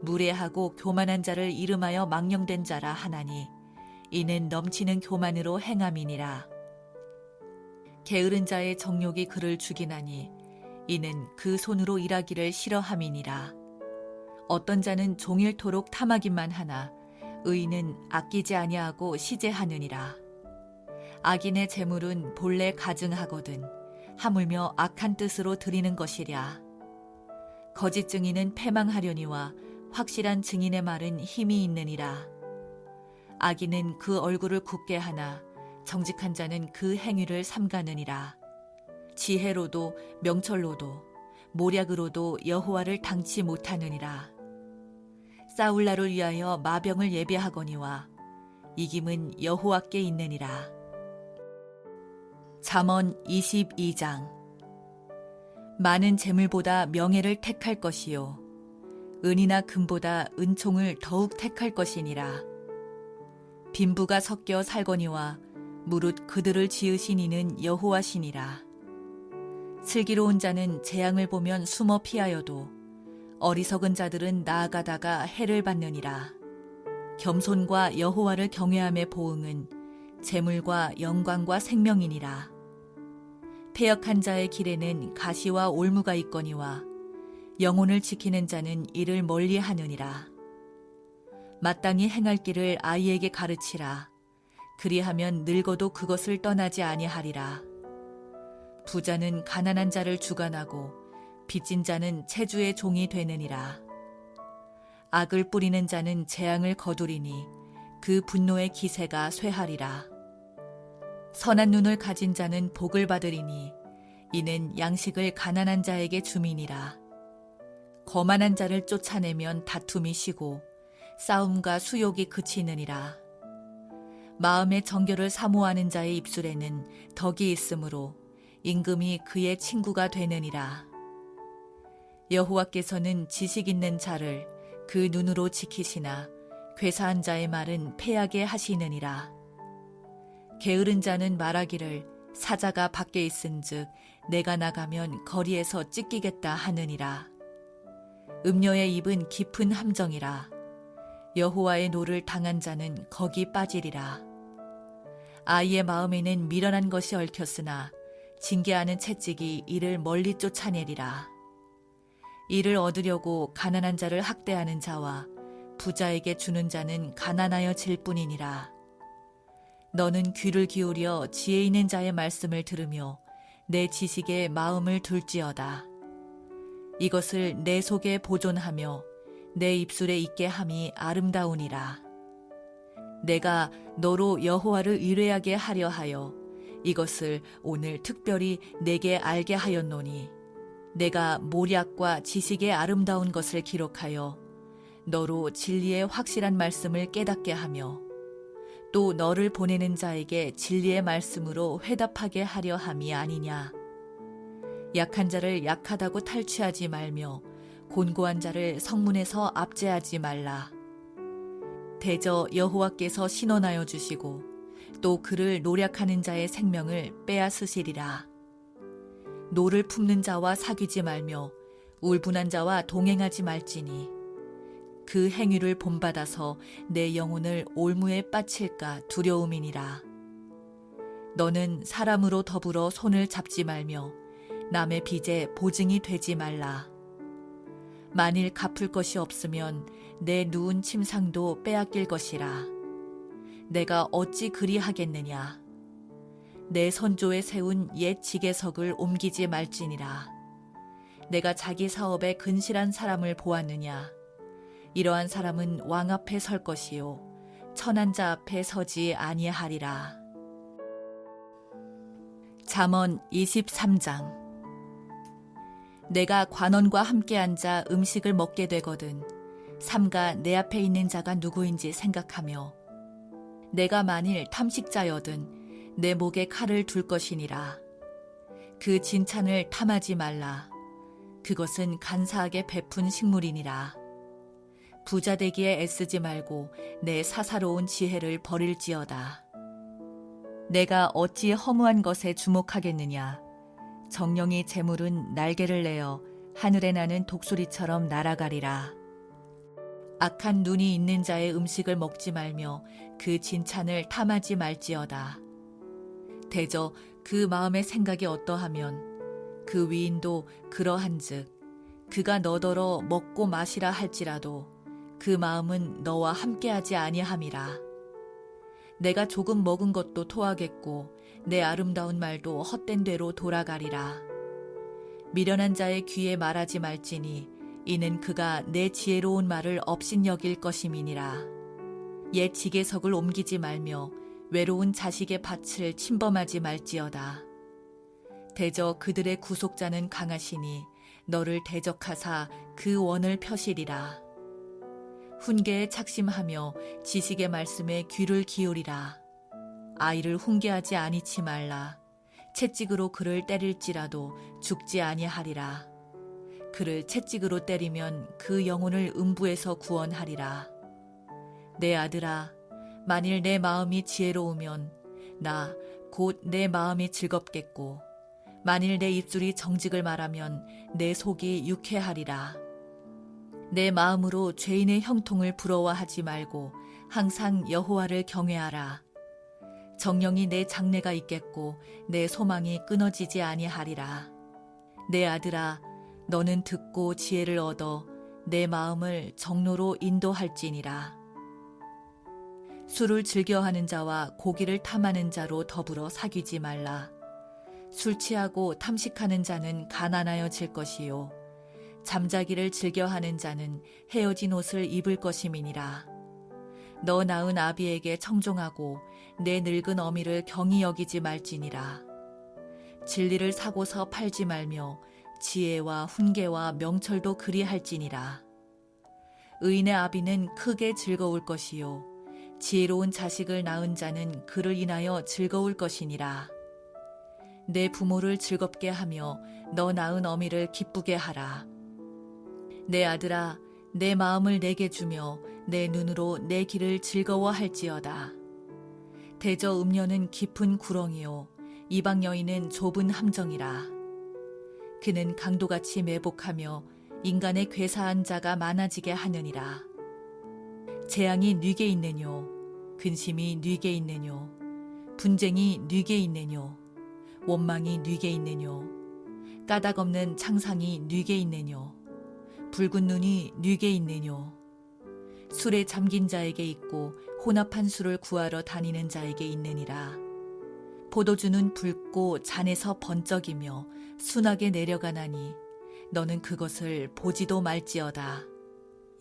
무례하고 교만한 자를 이름하여 망령된 자라 하나니 이는 넘치는 교만으로 행함이니라. 게으른 자의 정욕이 그를 죽이나니 이는 그 손으로 일하기를 싫어함이니라. 어떤 자는 종일토록 탐하기만 하나 의인은 아끼지 아니하고 시제하느니라. 악인의 재물은 본래 가증하거든 하물며 악한 뜻으로 드리는 것이랴. 거짓 증인은 패망하려니와 확실한 증인의 말은 힘이 있느니라. 악인은 그 얼굴을 굳게 하나 정직한 자는 그 행위를 삼가느니라. 지혜로도 명철로도 모략으로도 여호와를 당치 못하느니라. 싸울 날을 위하여 마병을 예비하거니와 이김은 여호와께 있느니라. 잠언 22장. 많은 재물보다 명예를 택할 것이요 은이나 금보다 은총을 더욱 택할 것이니라. 빈부가 섞여 살거니와 무릇 그들을 지으신 이는 여호와시니라. 슬기로운 자는 재앙을 보면 숨어 피하여도 어리석은 자들은 나아가다가 해를 받느니라. 겸손과 여호와를 경외함의 보응은 재물과 영광과 생명이니라. 패역한 자의 길에는 가시와 올무가 있거니와 영혼을 지키는 자는 이를 멀리하느니라. 마땅히 행할 길을 아이에게 가르치라. 그리하면 늙어도 그것을 떠나지 아니하리라. 부자는 가난한 자를 주관하고 빚진 자는 체주의 종이 되느니라. 악을 뿌리는 자는 재앙을 거두리니 그 분노의 기세가 쇠하리라. 선한 눈을 가진 자는 복을 받으리니 이는 양식을 가난한 자에게 주민이라. 거만한 자를 쫓아내면 다툼이 쉬고 싸움과 수욕이 그치느니라. 마음의 정결을 사모하는 자의 입술에는 덕이 있으므로 임금이 그의 친구가 되느니라. 여호와께서는 지식 있는 자를 그 눈으로 지키시나 괴사한 자의 말은 패하게 하시느니라. 게으른 자는 말하기를 사자가 밖에 있은즉 내가 나가면 거리에서 찢기겠다 하느니라. 음녀의 입은 깊은 함정이라. 여호와의 노를 당한 자는 거기 빠지리라. 아이의 마음에는 미련한 것이 얽혔으나 징계하는 채찍이 이를 멀리 쫓아내리라. 이를 얻으려고 가난한 자를 학대하는 자와 부자에게 주는 자는 가난하여질 뿐이니라. 너는 귀를 기울여 지혜 있는 자의 말씀을 들으며 내 지식에 마음을 둘지어다. 이것을 내 속에 보존하며 내 입술에 있게 함이 아름다우니라. 내가 너로 여호와를 의뢰하게 하려 하여 이것을 오늘 특별히 내게 알게 하였노니 내가 모략과 지식의 아름다운 것을 기록하여 너로 진리의 확실한 말씀을 깨닫게 하며 또 너를 보내는 자에게 진리의 말씀으로 회답하게 하려 함이 아니냐. 약한 자를 약하다고 탈취하지 말며 곤고한 자를 성문에서 압제하지 말라. 대저 여호와께서 신원하여 주시고 또 그를 노략하는 자의 생명을 빼앗으시리라. 노를 품는 자와 사귀지 말며 울분한 자와 동행하지 말지니 그 행위를 본받아서 내 영혼을 올무에 빠칠까 두려움이니라. 너는 사람으로 더불어 손을 잡지 말며 남의 빚에 보증이 되지 말라. 만일 갚을 것이 없으면 내 누운 침상도 빼앗길 것이라. 내가 어찌 그리하겠느냐. 내 선조에 세운 옛 지게석을 옮기지 말지니라. 내가 자기 사업에 근실한 사람을 보았느냐. 이러한 사람은 왕 앞에 설 것이요 천한 자 앞에 서지 아니하리라. 잠언 23장. 내가 관원과 함께 앉아 음식을 먹게 되거든 삼가 내 앞에 있는 자가 누구인지 생각하며 내가 만일 탐식자여든 내 목에 칼을 둘 것이니라. 그 진찬을 탐하지 말라. 그것은 간사하게 베푼 식물이니라. 부자 되기에 애쓰지 말고 내 사사로운 지혜를 버릴지어다. 내가 어찌 허무한 것에 주목하겠느냐. 정령의 재물은 날개를 내어 하늘에 나는 독수리처럼 날아가리라. 악한 눈이 있는 자의 음식을 먹지 말며 그 진찬을 탐하지 말지어다. 대저 그 마음의 생각이 어떠하면 그 위인도 그러한즉 그가 너더러 먹고 마시라 할지라도 그 마음은 너와 함께하지 아니함이라. 내가 조금 먹은 것도 토하겠고 내 아름다운 말도 헛된 대로 돌아가리라. 미련한 자의 귀에 말하지 말지니 이는 그가 내 지혜로운 말을 업신여길 것임이니라. 옛 지게석을 옮기지 말며 외로운 자식의 밭을 침범하지 말지어다. 대저 그들의 구속자는 강하시니 너를 대적하사 그 원을 펴시리라. 훈계에 착심하며 지식의 말씀에 귀를 기울이라. 아이를 훈계하지 아니치 말라. 채찍으로 그를 때릴지라도 죽지 아니하리라. 그를 채찍으로 때리면 그 영혼을 음부에서 구원하리라. 내 아들아, 만일 내 마음이 지혜로우면 나 곧 내 마음이 즐겁겠고 만일 내 입술이 정직을 말하면 내 속이 유쾌하리라. 내 마음으로 죄인의 형통을 부러워하지 말고 항상 여호와를 경외하라. 정령이 내 장래가 있겠고 내 소망이 끊어지지 아니하리라. 내 아들아, 너는 듣고 지혜를 얻어 내 마음을 정로로 인도할지니라. 술을 즐겨하는 자와 고기를 탐하는 자로 더불어 사귀지 말라. 술 취하고 탐식하는 자는 가난하여질 것이요 잠자기를 즐겨하는 자는 헤어진 옷을 입을 것임이니라. 너 낳은 아비에게 청종하고 내 늙은 어미를 경히 여기지 말지니라. 진리를 사고서 팔지 말며 지혜와 훈계와 명철도 그리할지니라. 의인의 아비는 크게 즐거울 것이요 지혜로운 자식을 낳은 자는 그를 인하여 즐거울 것이니라. 내 부모를 즐겁게 하며 너 낳은 어미를 기쁘게 하라. 내 아들아, 내 마음을 내게 주며 내 눈으로 내 길을 즐거워할지어다. 대저 음녀는 깊은 구렁이요 이방 여인은 좁은 함정이라. 그는 강도같이 매복하며 인간의 괴사한 자가 많아지게 하느니라. 재앙이 뉘게 있느뇨 근심이 뉘게 있느뇨 분쟁이 뉘게 있느뇨 원망이 뉘게 있느뇨 까닭없는 창상이 뉘게 있느뇨 붉은 눈이 뉘게 있느뇨 술에 잠긴 자에게 있고 혼합한 술을 구하러 다니는 자에게 있느니라. 포도주는 붉고 잔에서 번쩍이며 순하게 내려가나니 너는 그것을 보지도 말지어다.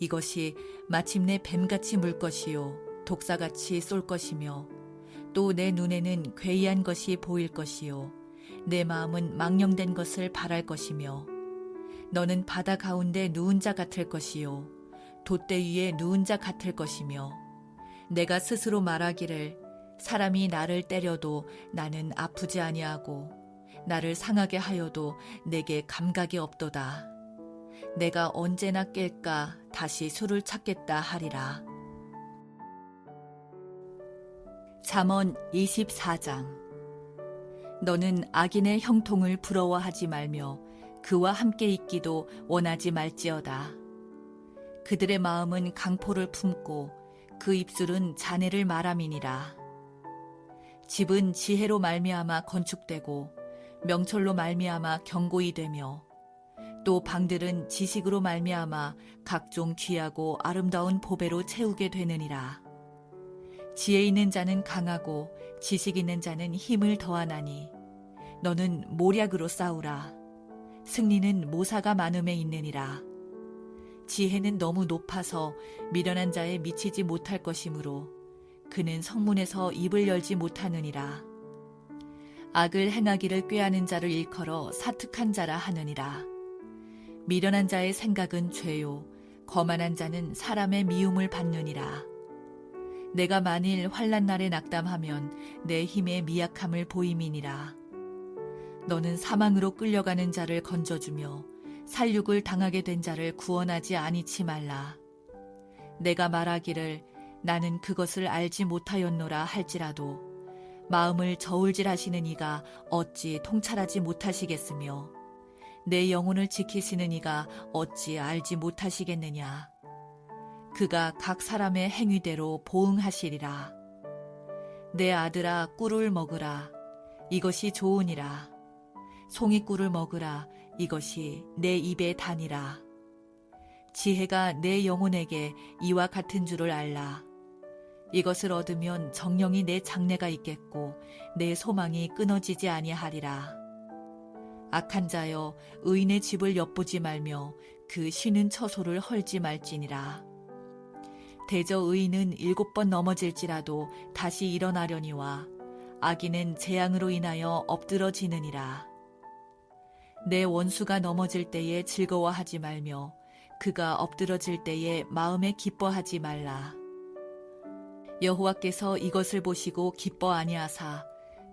이것이 마침내 뱀같이 물 것이요 독사같이 쏠 것이며 또 내 눈에는 괴이한 것이 보일 것이요 내 마음은 망령된 것을 바랄 것이며 너는 바다 가운데 누운 자 같을 것이요 돛대 위에 누운 자 같을 것이며 내가 스스로 말하기를 사람이 나를 때려도 나는 아프지 아니하고 나를 상하게 하여도 내게 감각이 없도다. 내가 언제나 깰까 다시 술을 찾겠다 하리라. 잠언 24장. 너는 악인의 형통을 부러워하지 말며 그와 함께 있기도 원하지 말지어다. 그들의 마음은 강포를 품고 그 입술은 잔해를 말함이니라. 집은 지혜로 말미암아 건축되고 명철로 말미암아 견고히 되며 또 방들은 지식으로 말미암아 각종 귀하고 아름다운 보배로 채우게 되느니라. 지혜 있는 자는 강하고 지식 있는 자는 힘을 더하나니 너는 모략으로 싸우라. 승리는 모사가 많음에 있느니라. 지혜는 너무 높아서 미련한 자에 미치지 못할 것이므로 그는 성문에서 입을 열지 못하느니라. 악을 행하기를 꾀하는 자를 일컬어 사특한 자라 하느니라. 미련한 자의 생각은 죄요 거만한 자는 사람의 미움을 받느니라. 내가 만일 환난 날에 낙담하면 내 힘의 미약함을 보임이니라. 너는 사망으로 끌려가는 자를 건져주며 살육을 당하게 된 자를 구원하지 아니치 말라. 내가 말하기를 나는 그것을 알지 못하였노라 할지라도 마음을 저울질하시는 이가 어찌 통찰하지 못하시겠으며 내 영혼을 지키시는 이가 어찌 알지 못하시겠느냐. 그가 각 사람의 행위대로 보응하시리라. 내 아들아 꿀을 먹으라. 이것이 좋으니라. 송이꿀을 먹으라. 이것이 내 입에 다니라. 지혜가 내 영혼에게 이와 같은 줄을 알라. 이것을 얻으면 정령이 내 장래가 있겠고 내 소망이 끊어지지 아니하리라. 악한 자여 의인의 집을 엿보지 말며 그 쉬는 처소를 헐지 말지니라. 대저 의인은 7번 넘어질지라도 다시 일어나려니와 악인은 재앙으로 인하여 엎드러지느니라. 내 원수가 넘어질 때에 즐거워하지 말며 그가 엎드러질 때에 마음에 기뻐하지 말라. 여호와께서 이것을 보시고 기뻐 아니하사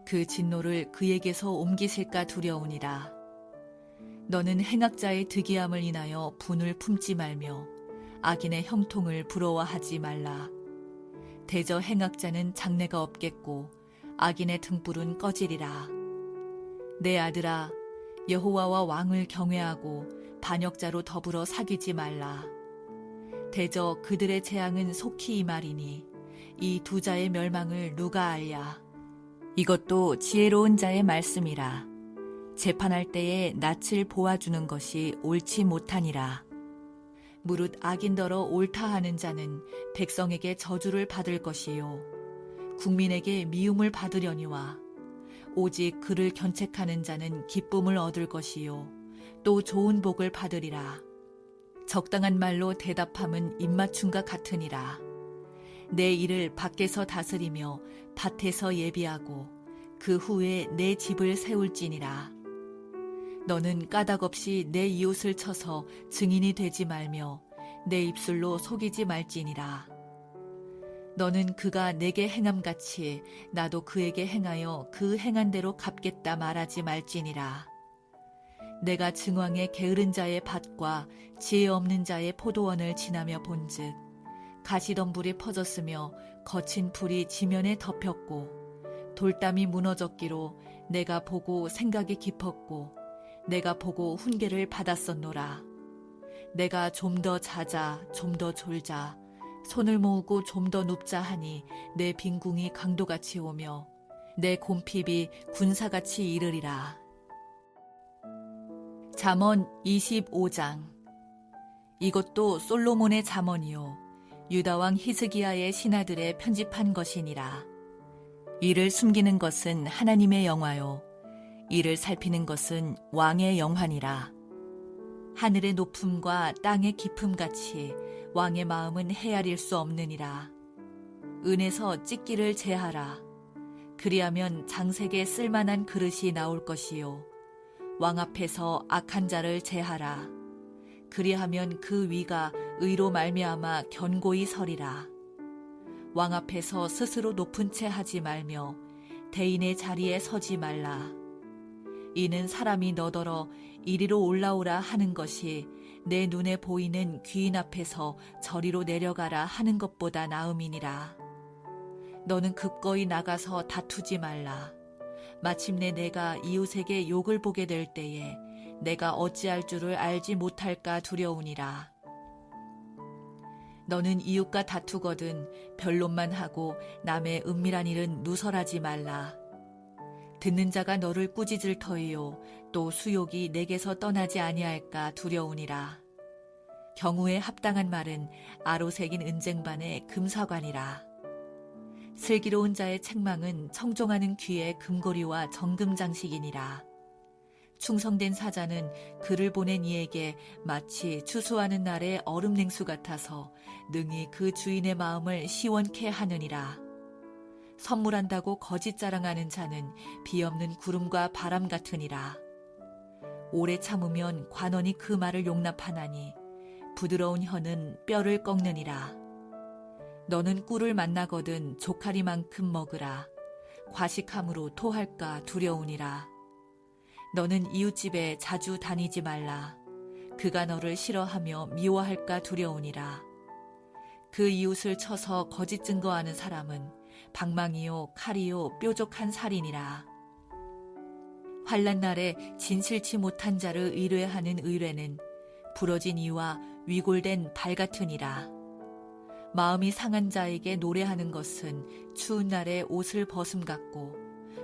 그 진노를 그에게서 옮기실까 두려우니라. 너는 행악자의 득이함을 인하여 분을 품지 말며 악인의 형통을 부러워하지 말라. 대저 행악자는 장래가 없겠고 악인의 등불은 꺼지리라. 내 아들아 여호와와 왕을 경외하고 반역자로 더불어 사귀지 말라. 대저 그들의 재앙은 속히 임하리니 이 두 자의 멸망을 누가 알랴. 이것도 지혜로운 자의 말씀이라. 재판할 때에 낯을 보아주는 것이 옳지 못하니라. 무릇 악인더러 옳다 하는 자는 백성에게 저주를 받을 것이요 국민에게 미움을 받으려니와 오직 그를 견책하는 자는 기쁨을 얻을 것이요 또 좋은 복을 받으리라. 적당한 말로 대답함은 입맞춤과 같으니라. 내 일을 밖에서 다스리며 밭에서 예비하고 그 후에 내 집을 세울지니라. 너는 까닭없이 내 이웃을 쳐서 증인이 되지 말며 내 입술로 속이지 말지니라. 너는 그가 내게 행함같이 나도 그에게 행하여 그 행한 대로 갚겠다 말하지 말지니라. 내가 증왕의 게으른 자의 밭과 지혜 없는 자의 포도원을 지나며 본즉 가시덤불이 퍼졌으며 거친 풀이 지면에 덮였고 돌담이 무너졌기로 내가 보고 생각이 깊었고 내가 보고 훈계를 받았었노라. 내가 좀 더 자자 좀 더 졸자 손을 모으고 좀 더 눕자 하니 내 빈궁이 강도같이 오며 내 곰핍이 군사같이 이르리라. 잠언 25장. 이것도 솔로몬의 잠언이요 유다왕 히스기야의 신하들의 편집한 것이니라. 이를 숨기는 것은 하나님의 영화요 이를 살피는 것은 왕의 영화니라. 하늘의 높음과 땅의 깊음같이 왕의 마음은 헤아릴 수 없느니라. 은에서 찢기를 제하라. 그리하면 장색에 쓸만한 그릇이 나올 것이요 왕 앞에서 악한 자를 제하라. 그리하면 그 위가 의로 말미암아 견고히 서리라. 왕 앞에서 스스로 높은 채 하지 말며 대인의 자리에 서지 말라. 이는 사람이 너더러 이리로 올라오라 하는 것이 내 눈에 보이는 귀인 앞에서 저리로 내려가라 하는 것보다 나음이니라. 너는 극거히 나가서 다투지 말라. 마침내 내가 이웃에게 욕을 보게 될 때에 내가 어찌할 줄을 알지 못할까 두려우니라. 너는 이웃과 다투거든 변론만 하고 남의 은밀한 일은 누설하지 말라. 듣는 자가 너를 꾸짖을 터이요 또 수욕이 내게서 떠나지 아니할까 두려우니라. 경우에 합당한 말은 아로 새긴 은쟁반의 금사관이라. 슬기로운 자의 책망은 청종하는 귀의 금고리와 정금 장식이니라. 충성된 사자는 그를 보낸 이에게 마치 추수하는 날의 얼음 냉수 같아서 능히 그 주인의 마음을 시원케 하느니라. 선물한다고 거짓 자랑하는 자는 비없는 구름과 바람 같으니라. 오래 참으면 관원이 그 말을 용납하나니 부드러운 혀는 뼈를 꺾느니라. 너는 꿀을 만나거든 조카리만큼 먹으라. 과식함으로 토할까 두려우니라. 너는 이웃집에 자주 다니지 말라. 그가 너를 싫어하며 미워할까 두려우니라. 그 이웃을 쳐서 거짓 증거하는 사람은 방망이요 칼이요 뾰족한 살이니라. 환난 날에 진실치 못한 자를 의뢰하는 의뢰는 부러진 이와 위골된 발 같으니라. 마음이 상한 자에게 노래하는 것은 추운 날에 옷을 벗음 같고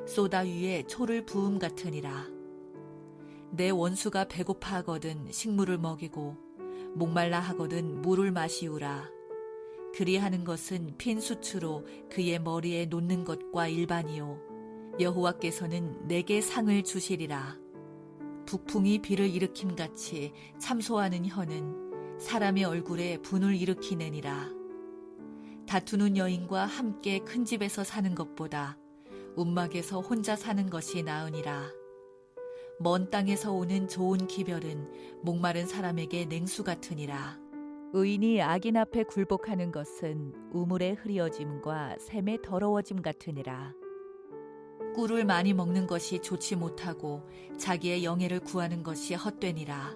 쏘다 위에 초를 부음 같으니라. 내 원수가 배고파하거든 식물을 먹이고 목말라 하거든 물을 마시우라. 그리하는 것은 핀 수추로 그의 머리에 놓는 것과 일반이요 여호와께서는 내게 상을 주시리라. 북풍이 비를 일으킴같이 참소하는 혀는 사람의 얼굴에 분을 일으키느니라. 다투는 여인과 함께 큰 집에서 사는 것보다 움막에서 혼자 사는 것이 나으니라. 먼 땅에서 오는 좋은 기별은 목마른 사람에게 냉수 같으니라. 의인이 악인 앞에 굴복하는 것은 우물의 흐리어짐과 샘의 더러워짐 같으니라. 꿀을 많이 먹는 것이 좋지 못하고 자기의 영예를 구하는 것이 헛되니라.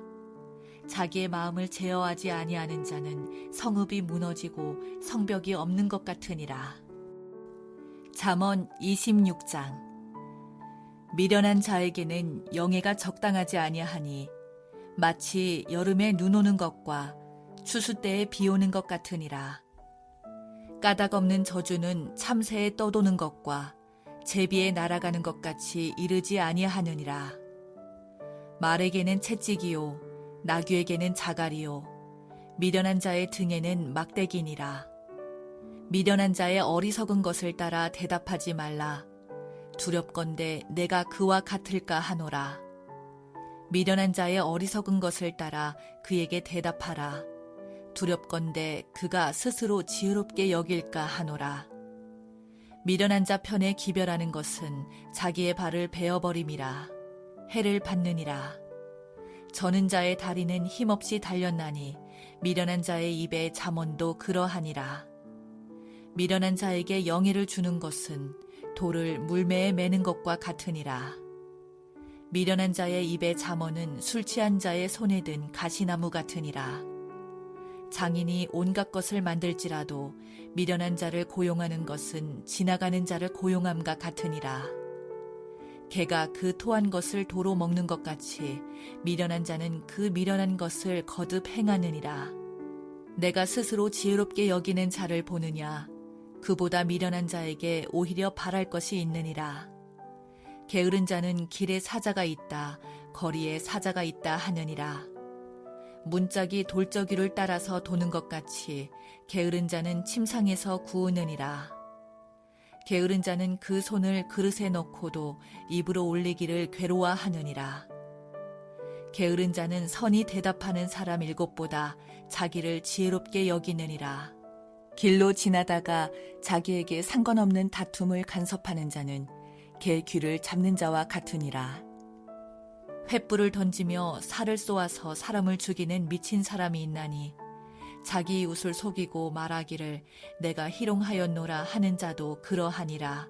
자기의 마음을 제어하지 아니하는 자는 성읍이 무너지고 성벽이 없는 것 같으니라. 잠언 26장. 미련한 자에게는 영예가 적당하지 아니하니 마치 여름에 눈 오는 것과 추수 때에 비 오는 것 같으니라. 까닭 없는 저주는 참새에 떠도는 것과 제비에 날아가는 것 같이 이르지 아니하느니라. 말에게는 채찍이요 나귀에게는 자갈이요 미련한 자의 등에는 막대기니라. 미련한 자의 어리석은 것을 따라 대답하지 말라. 두렵건대 내가 그와 같을까 하노라. 미련한 자의 어리석은 것을 따라 그에게 대답하라. 두렵건대 그가 스스로 지혜롭게 여길까 하노라. 미련한 자 편에 기별하는 것은 자기의 발을 베어버림이라. 해를 받느니라. 저는 자의 다리는 힘없이 달렸나니 미련한 자의 입에 잠언도 그러하니라. 미련한 자에게 영예를 주는 것은 돌을 물매에 매는 것과 같으니라. 미련한 자의 입에 잠언은 술 취한 자의 손에 든 가시나무 같으니라. 장인이 온갖 것을 만들지라도 미련한 자를 고용하는 것은 지나가는 자를 고용함과 같으니라. 개가 그 토한 것을 도로 먹는 것 같이 미련한 자는 그 미련한 것을 거듭 행하느니라. 내가 스스로 지혜롭게 여기는 자를 보느냐. 그보다 미련한 자에게 오히려 바랄 것이 있느니라. 게으른 자는 길에 사자가 있다, 거리에 사자가 있다 하느니라. 문짝이 돌저귀를 따라서 도는 것 같이 게으른 자는 침상에서 구우느니라. 게으른 자는 그 손을 그릇에 넣고도 입으로 올리기를 괴로워하느니라. 게으른 자는 선히 대답하는 사람 7보다 자기를 지혜롭게 여기느니라. 길로 지나다가 자기에게 상관없는 다툼을 간섭하는 자는 개 귀를 잡는 자와 같으니라. 횃불을 던지며 살을 쏘아서 사람을 죽이는 미친 사람이 있나니 자기 이웃을 속이고 말하기를 내가 희롱하였노라 하는 자도 그러하니라.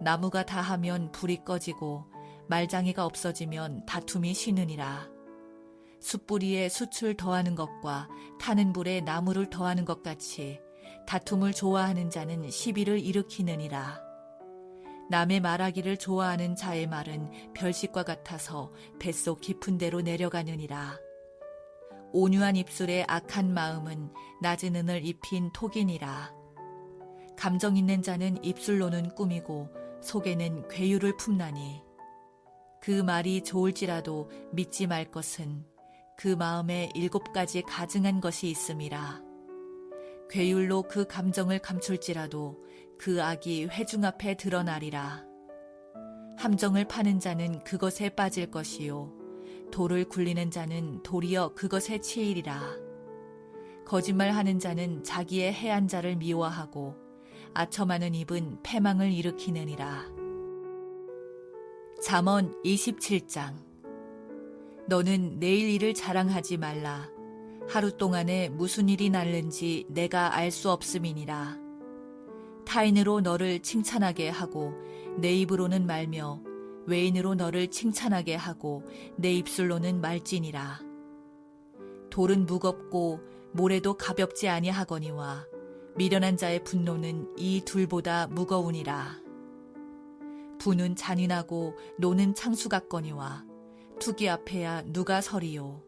나무가 다하면 불이 꺼지고 말장이가 없어지면 다툼이 쉬느니라. 숯불위에 숯을 더하는 것과 타는 불에 나무를 더하는 것 같이 다툼을 좋아하는 자는 시비를 일으키느니라. 남의 말하기를 좋아하는 자의 말은 별식과 같아서 뱃속 깊은 데로 내려가느니라. 온유한 입술의 악한 마음은 낮은 은을 입힌 톡이니라. 감정 있는 자는 입술로는 꾸미고 속에는 괴유를 품나니 그 말이 좋을지라도 믿지 말 것은 그 마음에 7가지 가증한 것이 있음이라. 괴율로 그 감정을 감출지라도 그 악이 회중 앞에 드러나리라. 함정을 파는 자는 그것에 빠질 것이요 돌을 굴리는 자는 도리어 그것에 치이리라. 거짓말하는 자는 자기의 해한 자를 미워하고 아첨하는 입은 패망을 일으키느니라. 잠언 27장. 너는 내일 일을 자랑하지 말라. 하루 동안에 무슨 일이 날는지 내가 알 수 없음이니라. 타인으로 너를 칭찬하게 하고 내 입으로는 말며 외인으로 너를 칭찬하게 하고 내 입술로는 말지니라. 돌은 무겁고 모래도 가볍지 아니하거니와 미련한 자의 분노는 이 둘보다 무거우니라. 부는 잔인하고 노는 창수 같거니와 투기 앞에야 누가 서리요.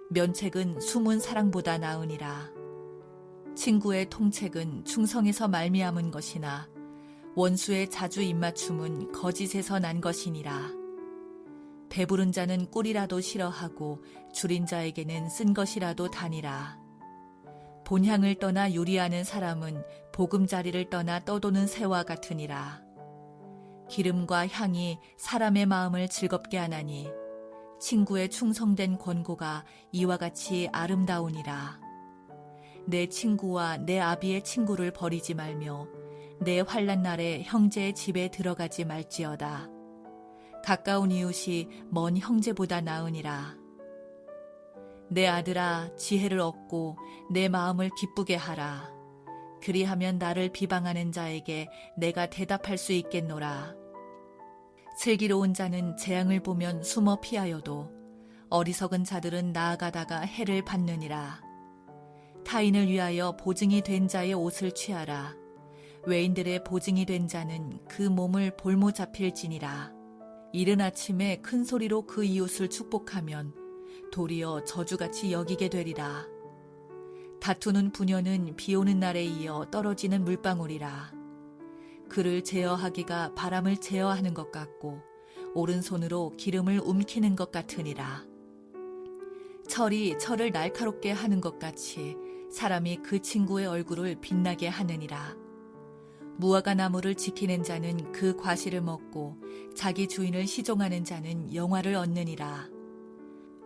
면책은 숨은 사랑보다 나으니라. 친구의 통책은 충성에서 말미암은 것이나 원수의 자주 입맞춤은 거짓에서 난 것이니라. 배부른 자는 꿀이라도 싫어하고 줄인 자에게는 쓴 것이라도 다니라. 본향을 떠나 유리하는 사람은 보금자리를 떠나 떠도는 새와 같으니라. 기름과 향이 사람의 마음을 즐겁게 하나니 친구의 충성된 권고가 이와 같이 아름다우니라. 내 친구와 내 아비의 친구를 버리지 말며 내 환난 날에 형제의 집에 들어가지 말지어다. 가까운 이웃이 먼 형제보다 나으니라. 내 아들아, 지혜를 얻고 내 마음을 기쁘게 하라. 그리하면 나를 비방하는 자에게 내가 대답할 수 있겠노라. 슬기로운 자는 재앙을 보면 숨어 피하여도 어리석은 자들은 나아가다가 해를 받느니라. 타인을 위하여 보증이 된 자의 옷을 취하라. 외인들의 보증이 된 자는 그 몸을 볼모 잡힐지니라. 이른 아침에 큰 소리로 그 이웃을 축복하면 도리어 저주같이 여기게 되리라. 다투는 부녀는 비 오는 날에 이어 떨어지는 물방울이라. 그를 제어하기가 바람을 제어하는 것 같고 오른손으로 기름을 움키는 것 같으니라. 철이 철을 날카롭게 하는 것 같이 사람이 그 친구의 얼굴을 빛나게 하느니라. 무화과 나무를 지키는 자는 그 과실을 먹고 자기 주인을 시종하는 자는 영화를 얻느니라.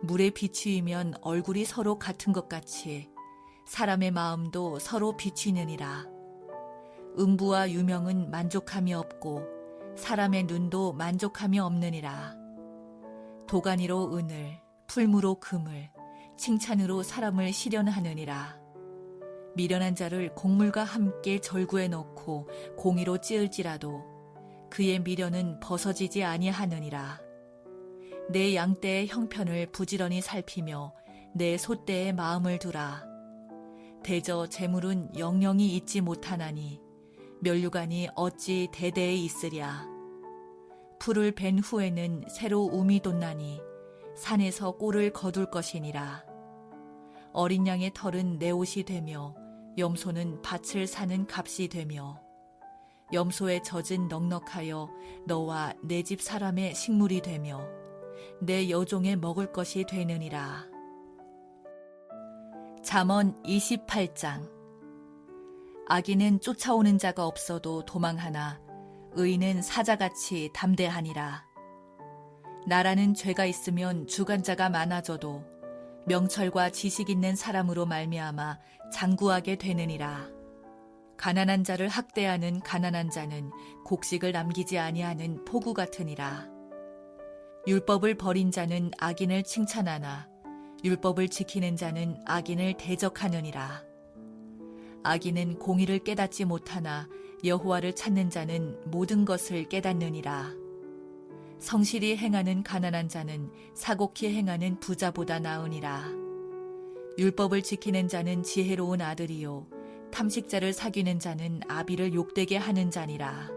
물에 비추이면 얼굴이 서로 같은 것 같이 사람의 마음도 서로 비추느니라. 음부와 유명은 만족함이 없고 사람의 눈도 만족함이 없느니라. 도가니로 은을, 풀무로 금을, 칭찬으로 사람을 시련하느니라. 미련한 자를 곡물과 함께 절구에 넣고 공이로 찌을지라도 그의 미련은 벗어지지 아니하느니라. 내 양떼의 형편을 부지런히 살피며 내 소떼의 마음을 두라. 대저 재물은 영영이 잊지 못하나니 면류관이 어찌 대대에 있으랴. 풀을 벤 후에는 새로 움이 돋나니 산에서 꼴을 거둘 것이니라. 어린 양의 털은 내 옷이 되며 염소는 밭을 사는 값이 되며 염소의 젖은 넉넉하여 너와 내 집 사람의 식물이 되며 내 여종의 먹을 것이 되느니라. 잠언 28장. 악인은 쫓아오는 자가 없어도 도망하나 의인은 사자같이 담대하니라. 나라는 죄가 있으면 주관자가 많아져도 명철과 지식 있는 사람으로 말미암아 장구하게 되느니라. 가난한 자를 학대하는 가난한 자는 곡식을 남기지 아니하는 포구 같으니라. 율법을 버린 자는 악인을 칭찬하나 율법을 지키는 자는 악인을 대적하느니라. 악인은 공의를 깨닫지 못하나 여호와를 찾는 자는 모든 것을 깨닫느니라. 성실히 행하는 가난한 자는 사곡히 행하는 부자보다 나으니라. 율법을 지키는 자는 지혜로운 아들이요 탐식자를 사귀는 자는 아비를 욕되게 하는 자니라.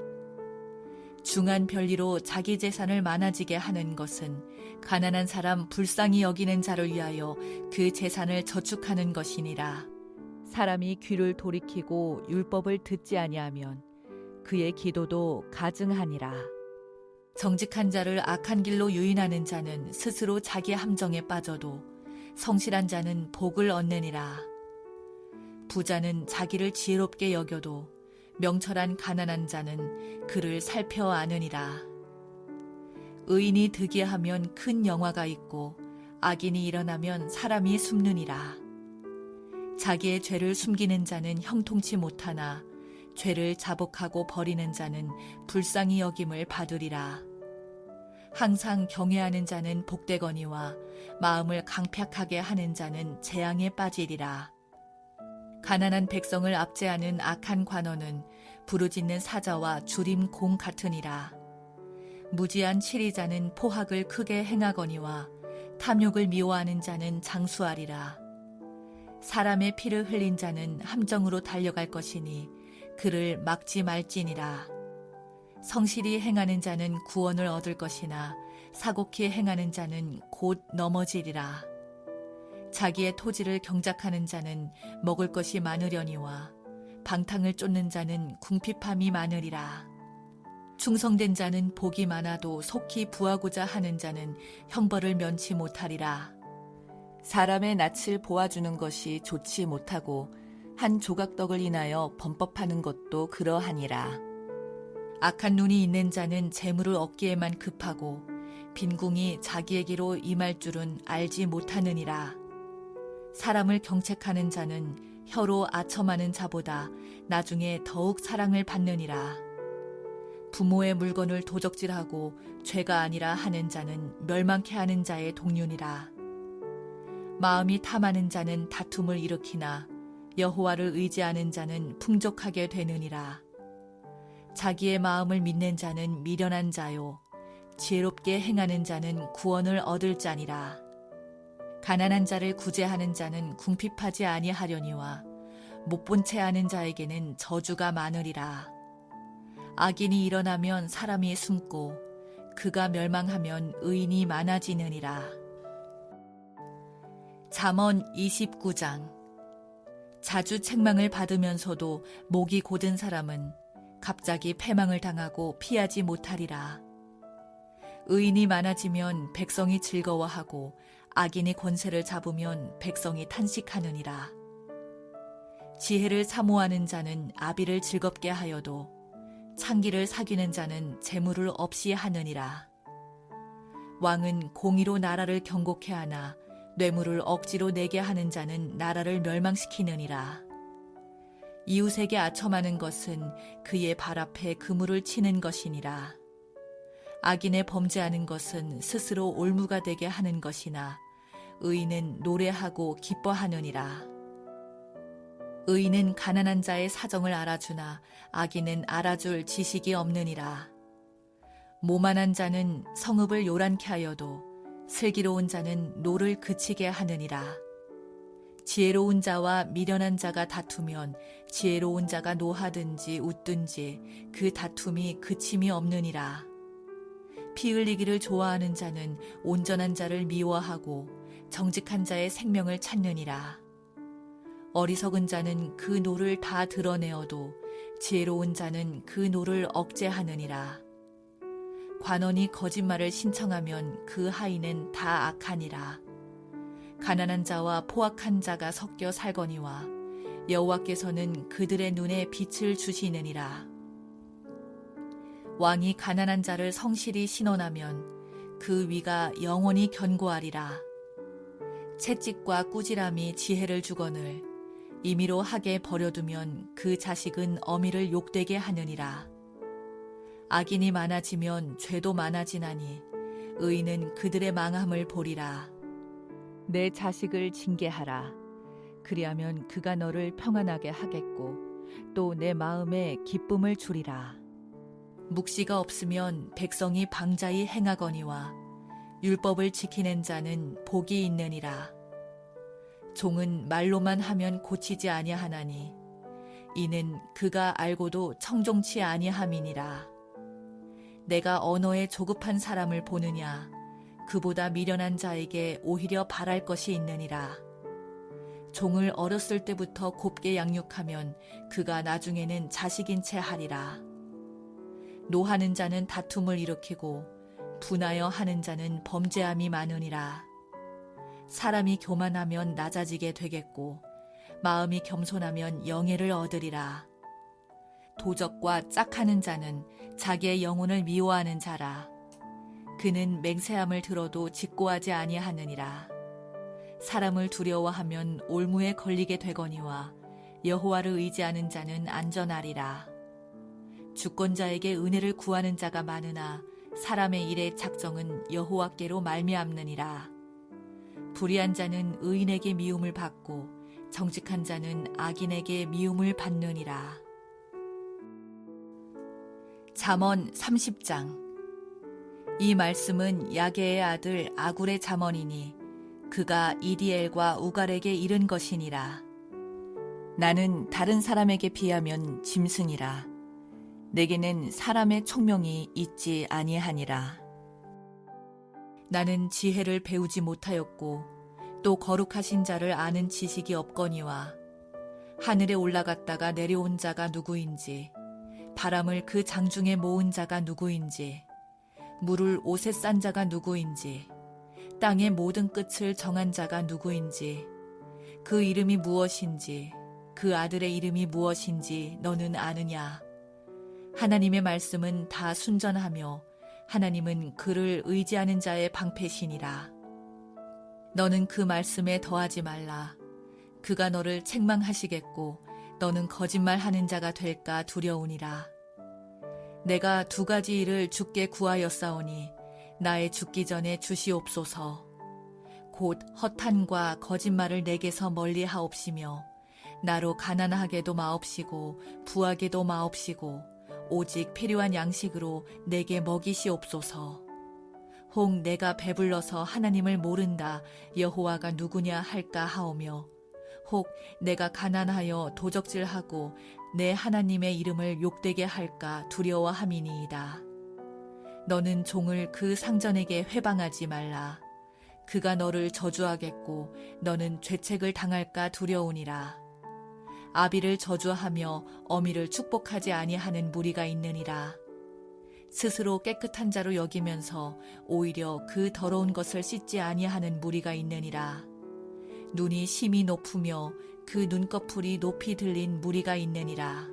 중한 별리로 자기 재산을 많아지게 하는 것은 가난한 사람 불쌍히 여기는 자를 위하여 그 재산을 저축하는 것이니라. 사람이 귀를 돌이키고 율법을 듣지 아니하면 그의 기도도 가증하니라. 정직한 자를 악한 길로 유인하는 자는 스스로 자기 함정에 빠져도 성실한 자는 복을 얻느니라. 부자는 자기를 지혜롭게 여겨도 명철한 가난한 자는 그를 살펴 아느니라. 의인이 득이하면 큰 영화가 있고 악인이 일어나면 사람이 숨느니라. 자기의 죄를 숨기는 자는 형통치 못하나 죄를 자복하고 버리는 자는 불쌍히 여김을 받으리라. 항상 경외하는 자는 복되거니와 마음을 강팍하게 하는 자는 재앙에 빠지리라. 가난한 백성을 압제하는 악한 관원은 부르짖는 사자와 주림 공 같으니라. 무지한 치리자는 포학을 크게 행하거니와 탐욕을 미워하는 자는 장수하리라. 사람의 피를 흘린 자는 함정으로 달려갈 것이니 그를 막지 말지니라. 성실히 행하는 자는 구원을 얻을 것이나 사곡히 행하는 자는 곧 넘어지리라. 자기의 토지를 경작하는 자는 먹을 것이 많으려니와 방탕을 쫓는 자는 궁핍함이 많으리라. 충성된 자는 복이 많아도 속히 부하고자 하는 자는 형벌을 면치 못하리라. 사람의 낯을 보아주는 것이 좋지 못하고 한 조각떡을 인하여 범법하는 것도 그러하니라. 악한 눈이 있는 자는 재물을 얻기에만 급하고 빈궁이 자기에게로 임할 줄은 알지 못하느니라. 사람을 경책하는 자는 혀로 아첨하는 자보다 나중에 더욱 사랑을 받느니라. 부모의 물건을 도적질하고 죄가 아니라 하는 자는 멸망케 하는 자의 동륜이라. 마음이 탐하는 자는 다툼을 일으키나 여호와를 의지하는 자는 풍족하게 되느니라. 자기의 마음을 믿는 자는 미련한 자요 지혜롭게 행하는 자는 구원을 얻을 자니라. 가난한 자를 구제하는 자는 궁핍하지 아니하려니와 못본 채 하는 자에게는 저주가 많으리라. 악인이 일어나면 사람이 숨고 그가 멸망하면 의인이 많아지느니라. 잠언 29장. 자주 책망을 받으면서도 목이 곧은 사람은 갑자기 패망을 당하고 피하지 못하리라. 의인이 많아지면 백성이 즐거워하고 악인이 권세를 잡으면 백성이 탄식하느니라. 지혜를 사모하는 자는 아비를 즐겁게 하여도 창기를 사귀는 자는 재물을 없이 하느니라. 왕은 공의로 나라를 경고케 하나 뇌물을 억지로 내게 하는 자는 나라를 멸망시키느니라. 이웃에게 아첨하는 것은 그의 발 앞에 그물을 치는 것이니라. 악인의 범죄하는 것은 스스로 올무가 되게 하는 것이나 의인은 노래하고 기뻐하느니라. 의인은 가난한 자의 사정을 알아주나 악인은 알아줄 지식이 없느니라. 모만한 자는 성읍을 요란케 하여도 슬기로운 자는 노를 그치게 하느니라. 지혜로운 자와 미련한 자가 다투면 지혜로운 자가 노하든지 웃든지 그 다툼이 그침이 없느니라. 피 흘리기를 좋아하는 자는 온전한 자를 미워하고 정직한 자의 생명을 찾느니라. 어리석은 자는 그 노를 다 드러내어도 지혜로운 자는 그 노를 억제하느니라. 관원이 거짓말을 신청하면 그 하인은 다 악하니라. 가난한 자와 포악한 자가 섞여 살거니와 여호와께서는 그들의 눈에 빛을 주시느니라. 왕이 가난한 자를 성실히 신원하면 그 위가 영원히 견고하리라. 채찍과 꾸지람이 지혜를 주거늘 임의로 하게 버려두면 그 자식은 어미를 욕되게 하느니라. 악인이 많아지면 죄도 많아지나니 의인은 그들의 망함을 보리라. 내 자식을 징계하라. 그리하면 그가 너를 평안하게 하겠고 또 내 마음에 기쁨을 주리라. 묵시가 없으면 백성이 방자히 행하거니와 율법을 지키는 자는 복이 있느니라. 종은 말로만 하면 고치지 아니하나니 이는 그가 알고도 청종치 아니함이니라. 내가 언어에 조급한 사람을 보느냐? 그보다 미련한 자에게 오히려 바랄 것이 있느니라. 종을 어렸을 때부터 곱게 양육하면 그가 나중에는 자식인 채 하리라. 노하는 자는 다툼을 일으키고 분하여 하는 자는 범죄함이 많으니라. 사람이 교만하면 낮아지게 되겠고 마음이 겸손하면 영예를 얻으리라. 도적과 짝하는 자는 자기의 영혼을 미워하는 자라. 그는 맹세함을 들어도 직고하지 아니하느니라. 사람을 두려워하면 올무에 걸리게 되거니와 여호와를 의지하는 자는 안전하리라. 주권자에게 은혜를 구하는 자가 많으나 사람의 일의 작정은 여호와께로 말미암느니라. 불의한 자는 의인에게 미움을 받고 정직한 자는 악인에게 미움을 받느니라. 잠언 30장. 이 말씀은 야게의 아들 아굴의 잠언이니 그가 이디엘과 우갈에게 이른 것이니라. 나는 다른 사람에게 비하면 짐승이라. 내게는 사람의 총명이 있지 아니하니라. 나는 지혜를 배우지 못하였고 또 거룩하신 자를 아는 지식이 없거니와 하늘에 올라갔다가 내려온 자가 누구인지 바람을 그 장중에 모은 자가 누구인지 물을 옷에 싼 자가 누구인지 땅의 모든 끝을 정한 자가 누구인지 그 이름이 무엇인지 그 아들의 이름이 무엇인지 너는 아느냐? 하나님의 말씀은 다 순전하며 하나님은 그를 의지하는 자의 방패시니라. 너는 그 말씀에 더하지 말라. 그가 너를 책망하시겠고 너는 거짓말하는 자가 될까 두려우니라. 내가 두 가지 일을 주께 구하였사오니 나의 죽기 전에 주시옵소서. 곧 허탄과 거짓말을 내게서 멀리하옵시며 나로 가난하게도 마옵시고 부하게도 마옵시고 오직 필요한 양식으로 내게 먹이시옵소서. 혹 내가 배불러서 하나님을 모른다 여호와가 누구냐 할까 하오며 혹 내가 가난하여 도적질하고 내 하나님의 이름을 욕되게 할까 두려워함이니이다. 너는 종을 그 상전에게 회방하지 말라. 그가 너를 저주하겠고 너는 죄책을 당할까 두려우니라. 아비를 저주하며 어미를 축복하지 아니하는 무리가 있느니라. 스스로 깨끗한 자로 여기면서 오히려 그 더러운 것을 씻지 아니하는 무리가 있느니라. 눈이 심히 높으며 그 눈꺼풀이 높이 들린 무리가 있느니라.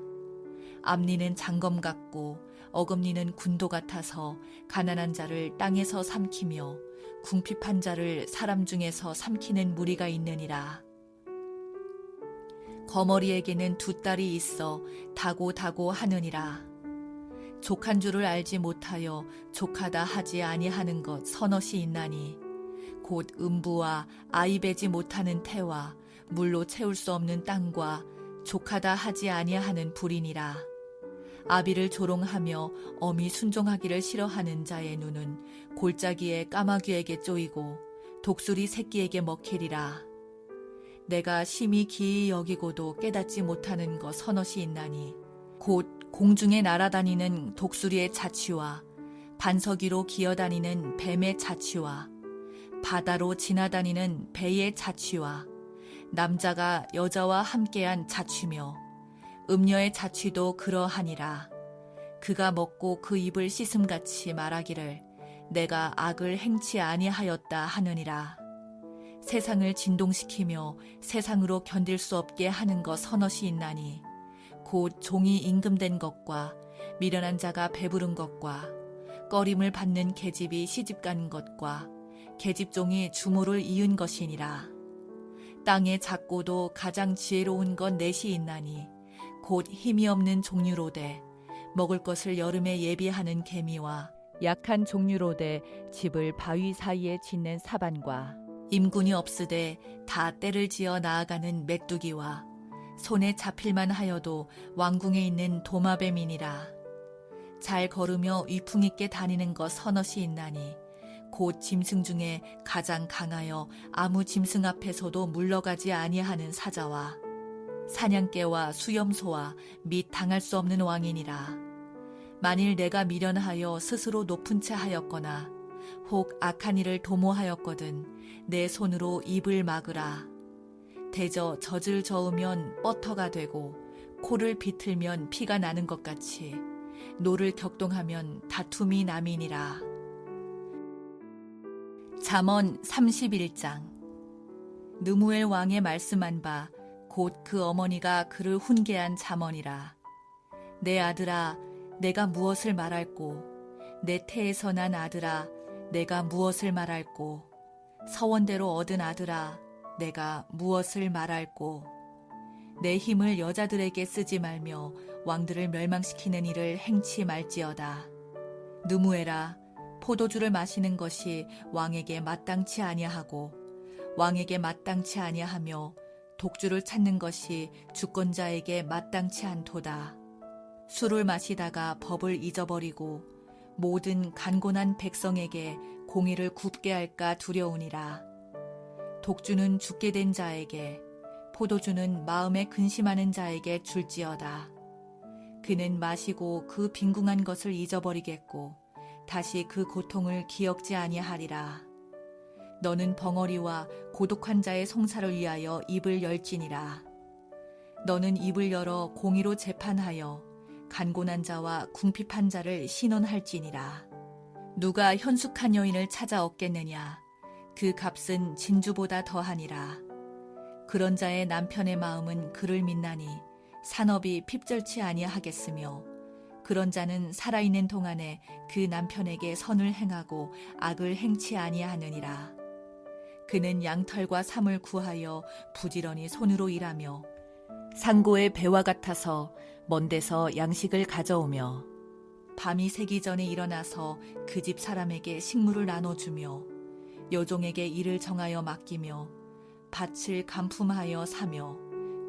앞니는 장검 같고 어금니는 군도 같아서 가난한 자를 땅에서 삼키며 궁핍한 자를 사람 중에서 삼키는 무리가 있느니라. 거머리에게는 두 딸이 있어 다고 하느니라. 족한 줄을 알지 못하여 족하다 하지 아니하는 것 서너시 있나니 곧 음부와 아이 베지 못하는 태와 물로 채울 수 없는 땅과 족하다 하지 아니하는 불이니라. 아비를 조롱하며 어미 순종하기를 싫어하는 자의 눈은 골짜기에 까마귀에게 쪼이고 독수리 새끼에게 먹히리라. 내가 심히 기이 여기고도 깨닫지 못하는 것 서너시 있나니 곧 공중에 날아다니는 독수리의 자취와 반석 위로 기어다니는 뱀의 자취와 바다로 지나다니는 배의 자취와 남자가 여자와 함께한 자취며 음녀의 자취도 그러하니라. 그가 먹고 그 입을 씻음같이 말하기를 내가 악을 행치 아니하였다 하느니라. 세상을 진동시키며 세상으로 견딜 수 없게 하는 것 서너시 있나니 곧 종이 임금된 것과 미련한 자가 배부른 것과 꺼림을 받는 계집이 시집간 것과 계집종이 주모를 이은 것이니라. 땅의 작고도 가장 지혜로운 건 넷이 있나니 곧 힘이 없는 종류로되 먹을 것을 여름에 예비하는 개미와 약한 종류로되 집을 바위 사이에 짓는 사반과 임군이 없으되 다 때를 지어 나아가는 메뚜기와 손에 잡힐만 하여도 왕궁에 있는 도마뱀이니라. 잘 걸으며 위풍 있게 다니는 것 서너시 있나니 곧 짐승 중에 가장 강하여 아무 짐승 앞에서도 물러가지 아니하는 사자와 사냥개와 수염소와 및 당할 수 없는 왕이니라. 만일 내가 미련하여 스스로 높은 채 하였거나 혹 악한 일을 도모하였거든 내 손으로 입을 막으라. 대저 젖을 저으면 뻐터가 되고 코를 비틀면 피가 나는 것 같이 노를 격동하면 다툼이 남이니라. 잠언 31장. 느무엘 왕의 말씀한 바 곧 그 어머니가 그를 훈계한 잠언이라. 내 아들아, 내가 무엇을 말할꼬? 내 태에서 난 아들아, 내가 무엇을 말할꼬? 서원대로 얻은 아들아, 내가 무엇을 말할꼬? 내 힘을 여자들에게 쓰지 말며 왕들을 멸망시키는 일을 행치 말지어다. 느무엘아, 포도주를 마시는 것이 왕에게 마땅치 아니하고 왕에게 마땅치 아니하며 독주를 찾는 것이 주권자에게 마땅치 않도다. 술을 마시다가 법을 잊어버리고 모든 간곤한 백성에게 공의를 굽게 할까 두려우니라. 독주는 죽게 된 자에게, 포도주는 마음에 근심하는 자에게 줄지어다. 그는 마시고 그 빈궁한 것을 잊어버리겠고 다시 그 고통을 기억지 아니하리라. 너는 벙어리와 고독한 자의 송사를 위하여 입을 열지니라. 너는 입을 열어 공의로 재판하여 간곤한 자와 궁핍한 자를 신원할지니라. 누가 현숙한 여인을 찾아 얻겠느냐? 그 값은 진주보다 더하니라. 그런 자의 남편의 마음은 그를 믿나니 산업이 핍절치 아니하겠으며 그런 자는 살아있는 동안에 그 남편에게 선을 행하고 악을 행치 아니하느니라. 그는 양털과 삼을 구하여 부지런히 손으로 일하며 상고의 배와 같아서 먼 데서 양식을 가져오며 밤이 새기 전에 일어나서 그 집 사람에게 식물을 나눠주며 여종에게 일을 정하여 맡기며 밭을 간품하여 사며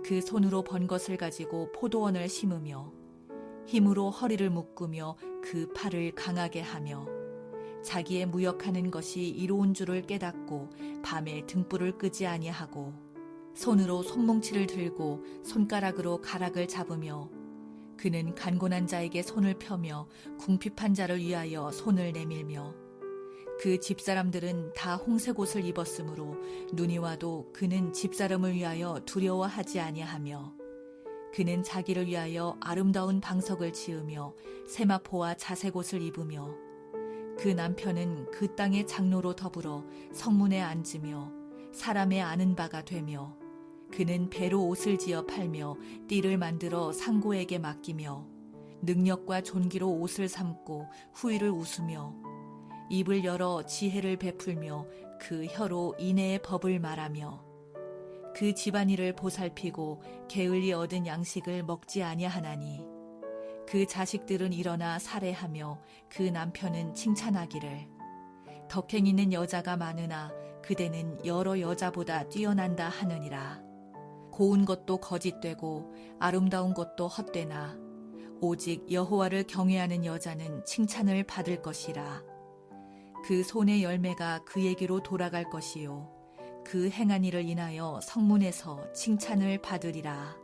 그 손으로 번 것을 가지고 포도원을 심으며 힘으로 허리를 묶으며 그 팔을 강하게 하며 자기의 무역하는 것이 이로운 줄을 깨닫고 밤에 등불을 끄지 아니하고 손으로 손뭉치를 들고 손가락으로 가락을 잡으며 그는 간곤한 자에게 손을 펴며 궁핍한 자를 위하여 손을 내밀며 그 집사람들은 다 홍색 옷을 입었으므로 눈이 와도 그는 집사람을 위하여 두려워하지 아니하며 그는 자기를 위하여 아름다운 방석을 지으며 세마포와 자색 옷을 입으며 그 남편은 그 땅의 장로로 더불어 성문에 앉으며 사람의 아는 바가 되며 그는 배로 옷을 지어 팔며 띠를 만들어 상고에게 맡기며 능력과 존귀로 옷을 삼고 후일을 웃으며 입을 열어 지혜를 베풀며 그 혀로 인애의 법을 말하며 그 집안일을 보살피고 게을리 얻은 양식을 먹지 아니하나니 그 자식들은 일어나 살해하며 그 남편은 칭찬하기를 덕행 있는 여자가 많으나 그대는 여러 여자보다 뛰어난다 하느니라. 고운 것도 거짓되고 아름다운 것도 헛되나 오직 여호와를 경외하는 여자는 칭찬을 받을 것이라. 그 손의 열매가 그에게로 돌아갈 것이요 그 행한 일을 인하여 성문에서 칭찬을 받으리라.